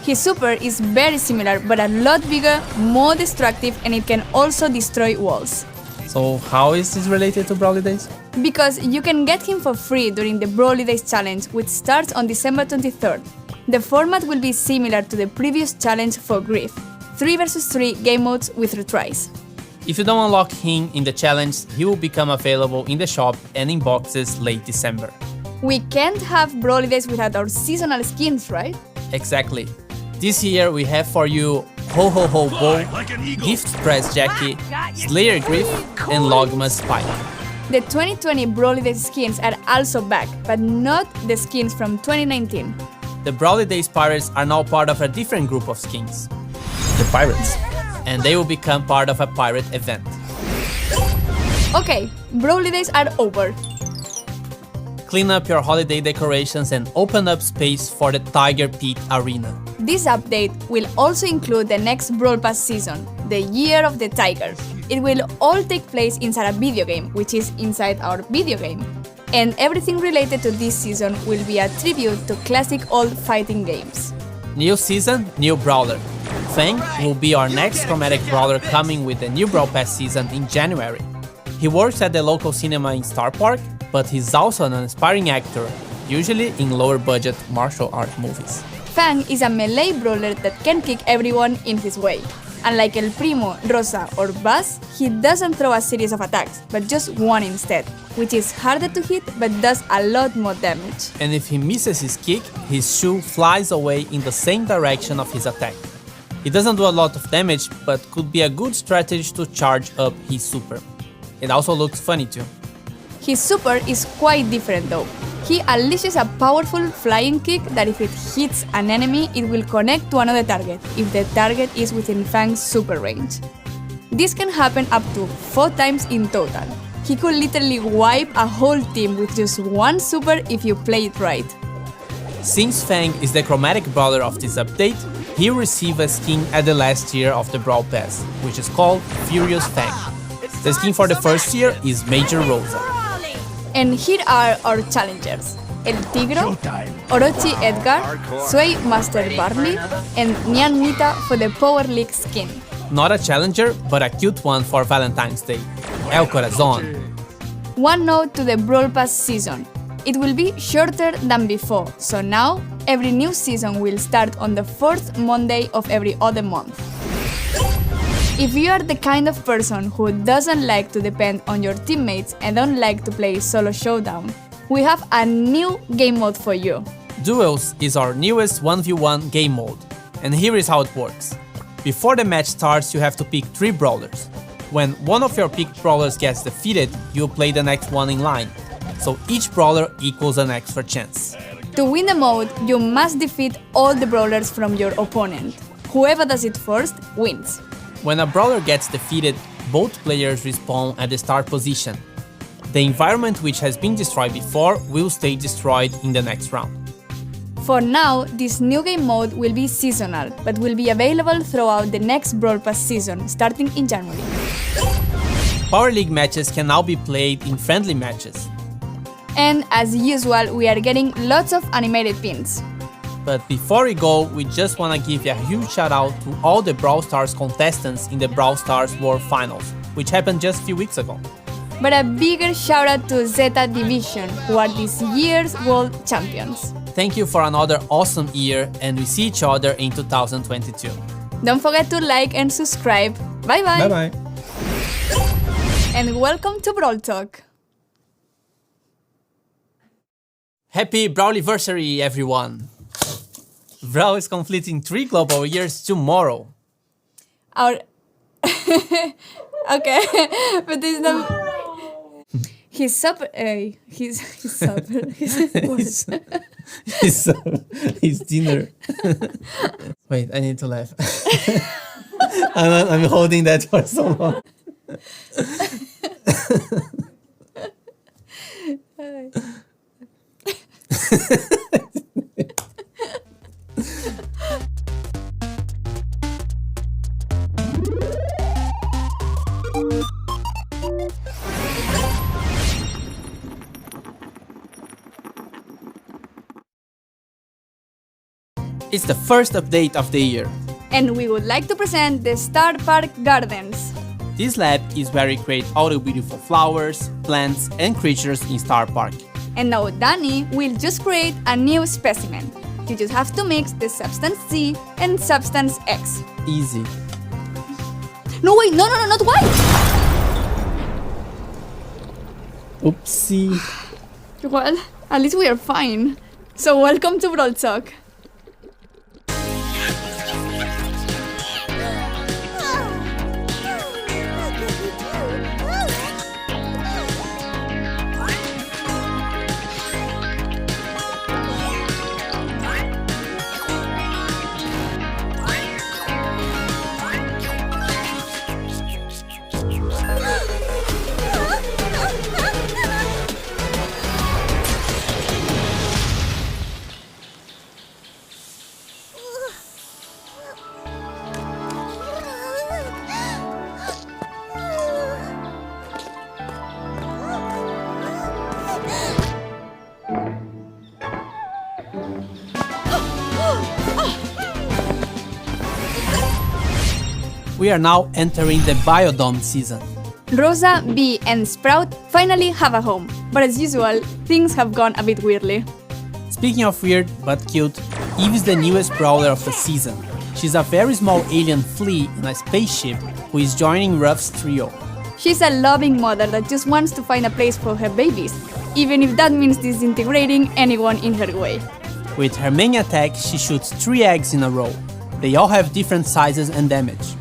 His super is very similar, but a lot bigger, more destructive, and it can also destroy walls. So how is this related to Brawly Days? Because you can get him for free during the Brawly Days challenge, which starts on December 23rd. The format will be similar to the previous challenge for Grief, 3 vs 3 game modes with retries. If you don't unlock him in the challenge, he will become available in the shop and in boxes late December. We can't have Brawly Days without our seasonal skins, right? Exactly. This year we have for you Ho Ho Ho Bo, Gift Press Jackie, Slayer Griff, and Logma Spike. The 2020 Brawly Days skins are also back, but not the skins from 2019. The Brawly Days Pirates are now part of a different group of skins, the Pirates, and they will become part of a pirate event. Okay, Brawly Days are over. Clean up your holiday decorations and open up space for the Tiger Pit Arena. This update will also include the next Brawl Pass season, the Year of the Tiger. It will all take place inside a video game, which is inside our video game. And everything related to this season will be a tribute to classic old fighting games. New season, new brawler. Fang will be our next chromatic brawler coming with the new Brawl Pass season in January. He works at the local cinema in Star Park, but he's also an aspiring actor, usually in lower budget martial art movies. Fang is a melee brawler that can kick everyone in his way. Unlike El Primo, Rosa or Buzz, he doesn't throw a series of attacks, but just one instead, which is harder to hit but does a lot more damage. And if he misses his kick, his shoe flies away in the same direction of his attack. It doesn't do a lot of damage, but could be a good strategy to charge up his super. It also looks funny too. His super is quite different though. He unleashes a powerful flying kick that if it hits an enemy, it will connect to another target, if the target is within Fang's super range. This can happen up to 4 times in total. He could literally wipe a whole team with just one super if you play it right. Since Fang is the chromatic brawler of this update, he received a skin at the last tier of the Brawl Pass, which is called Furious Fang. The skin for the first tier is Major Rosa. And here are our challengers: El Tigro, Orochi Edgar, Sway Master Barley, and Nyan Nita for the Power League skin. Not a challenger, but a cute one for Valentine's Day, El Corazon. One note to the Brawl Pass season: it will be shorter than before, so now every new season will start on the 4th Monday of every other month. If you are the kind of person who doesn't like to depend on your teammates and don't like to play solo showdown, we have a new game mode for you. Duels is our newest 1v1 game mode, and here is how it works. Before the match starts, you have to pick 3 brawlers. When one of your picked brawlers gets defeated, you'll play the next one in line, so each brawler equals an extra chance. To win the mode, you must defeat all the brawlers from your opponent. Whoever does it first wins. When a brawler gets defeated, both players respawn at the start position. The environment which has been destroyed before will stay destroyed in the next round. For now, this new game mode will be seasonal, but will be available throughout the next Brawl Pass season, starting in January. Power League matches can now be played in friendly matches. And as usual, we are getting lots of animated pins. But before we go, we just wanna give a huge shout out to all the Brawl Stars contestants in the Brawl Stars World Finals, which happened just a few weeks ago. But a bigger shout out to Zeta Division, who are this year's world champions. Thank you for another awesome year, and we see each other in 2022. Don't forget to like and subscribe. Bye bye! Bye bye! And welcome to Brawl Talk. Happy Brawliversary, everyone! Brawl is completing 3 global years tomorrow. Our... Okay, but this is not... His sub... his sub... His dinner. Wait, I need to laugh. I'm holding that for so long. It's the first update of the year. And we would like to present the Star Park Gardens. This lab is where we create all the beautiful flowers, plants, and creatures in Star Park. And now Danny will just create a new specimen. You just have to mix the substance Z and substance X. Easy. No, wait, no, not white! Oopsie. Well, at least we are fine. So welcome to Brawl Talk. We are now entering the Biodome season. Rosa, Bee, and Sprout finally have a home, but as usual, things have gone a bit weirdly. Speaking of weird but cute, Eve is the newest brawler of the season. She's a very small alien flea in a spaceship who is joining Ruff's trio. She's a loving mother that just wants to find a place for her babies, even if that means disintegrating anyone in her way. With her main attack, she shoots 3 eggs in a row. They all have different sizes and damage.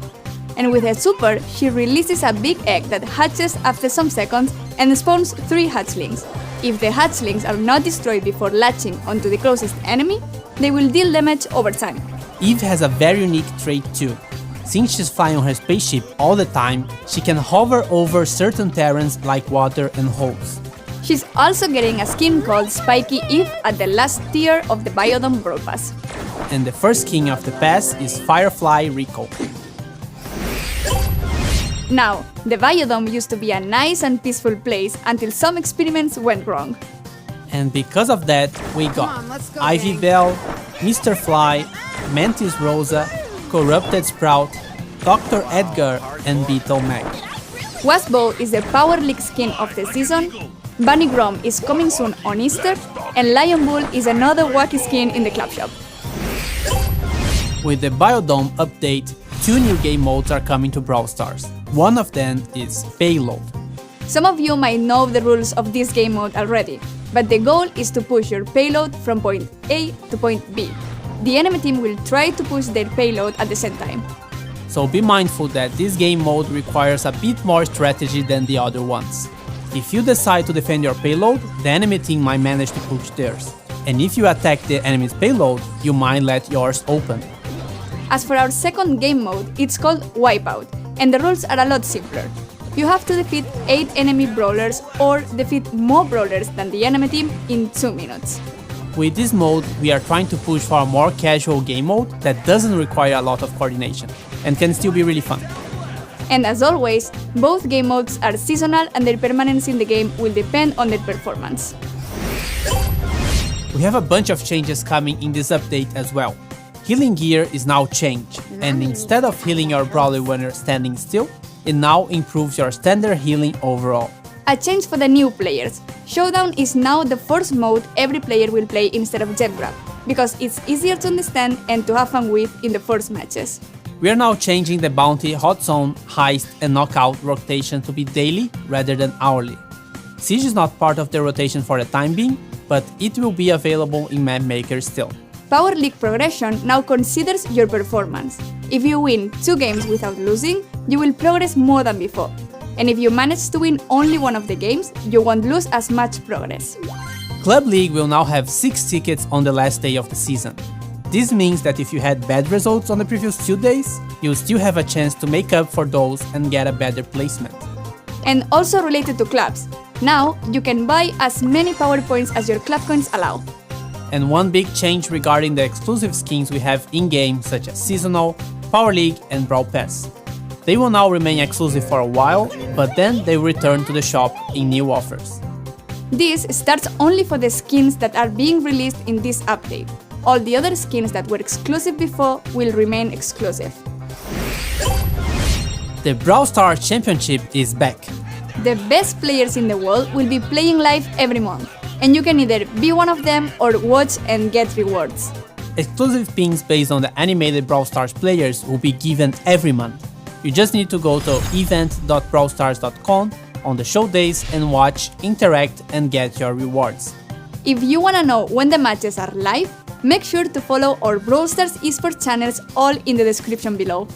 And with her super, she releases a big egg that hatches after some seconds and spawns 3 hatchlings. If the hatchlings are not destroyed before latching onto the closest enemy, they will deal damage over time. Eve has a very unique trait too. Since she's flying on her spaceship all the time, she can hover over certain terrains like water and holes. She's also getting a skin called Spiky Eve at the last tier of the Biodome Brawl Pass. And the first skin of the pass is Firefly Rico. Now, the Biodome used to be a nice and peaceful place until some experiments went wrong. And because of that, we got Ivy Bell, Mr. Fly, Mantis Rosa, Corrupted Sprout, Dr. Edgar, and Beetle Meg. Wasbo is the Power League skin of the season, Bunny Grom is coming soon on Easter, and Lion Bull is another wacky skin in the club shop. With the Biodome update, 2 new game modes are coming to Brawl Stars. One of them is Payload. Some of you might know the rules of this game mode already, but the goal is to push your payload from point A to point B. The enemy team will try to push their payload at the same time. So be mindful that this game mode requires a bit more strategy than the other ones. If you decide to defend your payload, the enemy team might manage to push theirs. And if you attack the enemy's payload, you might let yours open. As for our second game mode, it's called Wipeout, and the rules are a lot simpler. You have to defeat 8 enemy brawlers or defeat more brawlers than the enemy team in 2 minutes. With this mode, we are trying to push for a more casual game mode that doesn't require a lot of coordination and can still be really fun. And as always, both game modes are seasonal and their permanence in the game will depend on their performance. We have a bunch of changes coming in this update as well. Healing gear is now changed, and instead of healing your brawler when you're standing still, it now improves your standard healing overall. A change for the new players. Showdown is now the first mode every player will play instead of Jet Grab, because it's easier to understand and to have fun with in the first matches. We are now changing the bounty, hot zone, heist, and knockout rotation to be daily rather than hourly. Siege is not part of the rotation for the time being, but it will be available in Map Maker still. Power League progression now considers your performance. If you win 2 games without losing, you will progress more than before. And if you manage to win only one of the games, you won't lose as much progress. Club League will now have 6 tickets on the last day of the season. This means that if you had bad results on the previous 2 days, you'll still have a chance to make up for those and get a better placement. And also related to clubs, now you can buy as many power points as your club coins allow. And one big change regarding the exclusive skins we have in-game, such as Seasonal, Power League and Brawl Pass. They will now remain exclusive for a while, but then they return to the shop in new offers. This starts only for the skins that are being released in this update. All the other skins that were exclusive before will remain exclusive. The Brawl Stars Championship is back. The best players in the world will be playing live every month, and you can either be one of them or watch and get rewards. Exclusive pins based on the animated Brawl Stars players will be given every month. You just need to go to event.brawlstars.com on the show days and watch, interact and get your rewards. If you wanna know when the matches are live, make sure to follow our Brawl Stars esports channels all in the description below.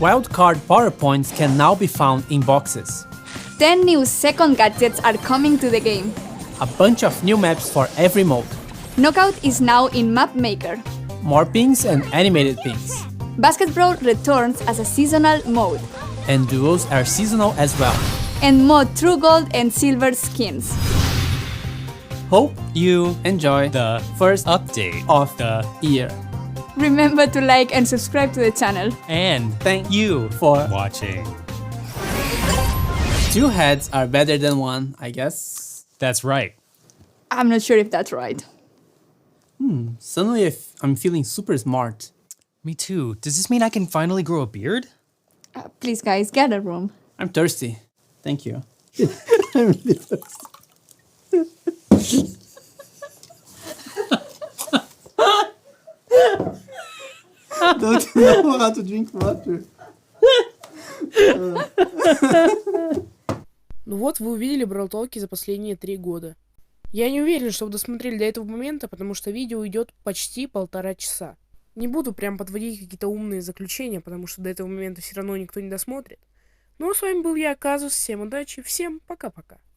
Wildcard PowerPoints can now be found in boxes. 10 new second gadgets are coming to the game. A bunch of new maps for every mode. Knockout is now in Map Maker. More pins and animated pins. Basket Brawl returns as a seasonal mode. And duos are seasonal as well. And more True Gold and Silver skins. Hope you enjoy the first update of the year. Remember to like and subscribe to the channel. And thank you for watching. 2 heads are better than 1, I guess. That's right. I'm not sure if that's right. Suddenly I'm feeling super smart. Me too. Does this mean I can finally grow a beard? Please guys, get a room. I'm thirsty. Thank you. I'm really thirsty. Don't you know how to drink water? Ну вот, вы увидели Бравл Толки за последние 3 года. Я не уверен, что вы досмотрели до этого момента, потому что видео идет почти 1,5 часа. Не буду прям подводить какие-то умные заключения, потому что до этого момента все равно никто не досмотрит. Ну а с вами был я, Казус. Всем удачи, всем пока-пока.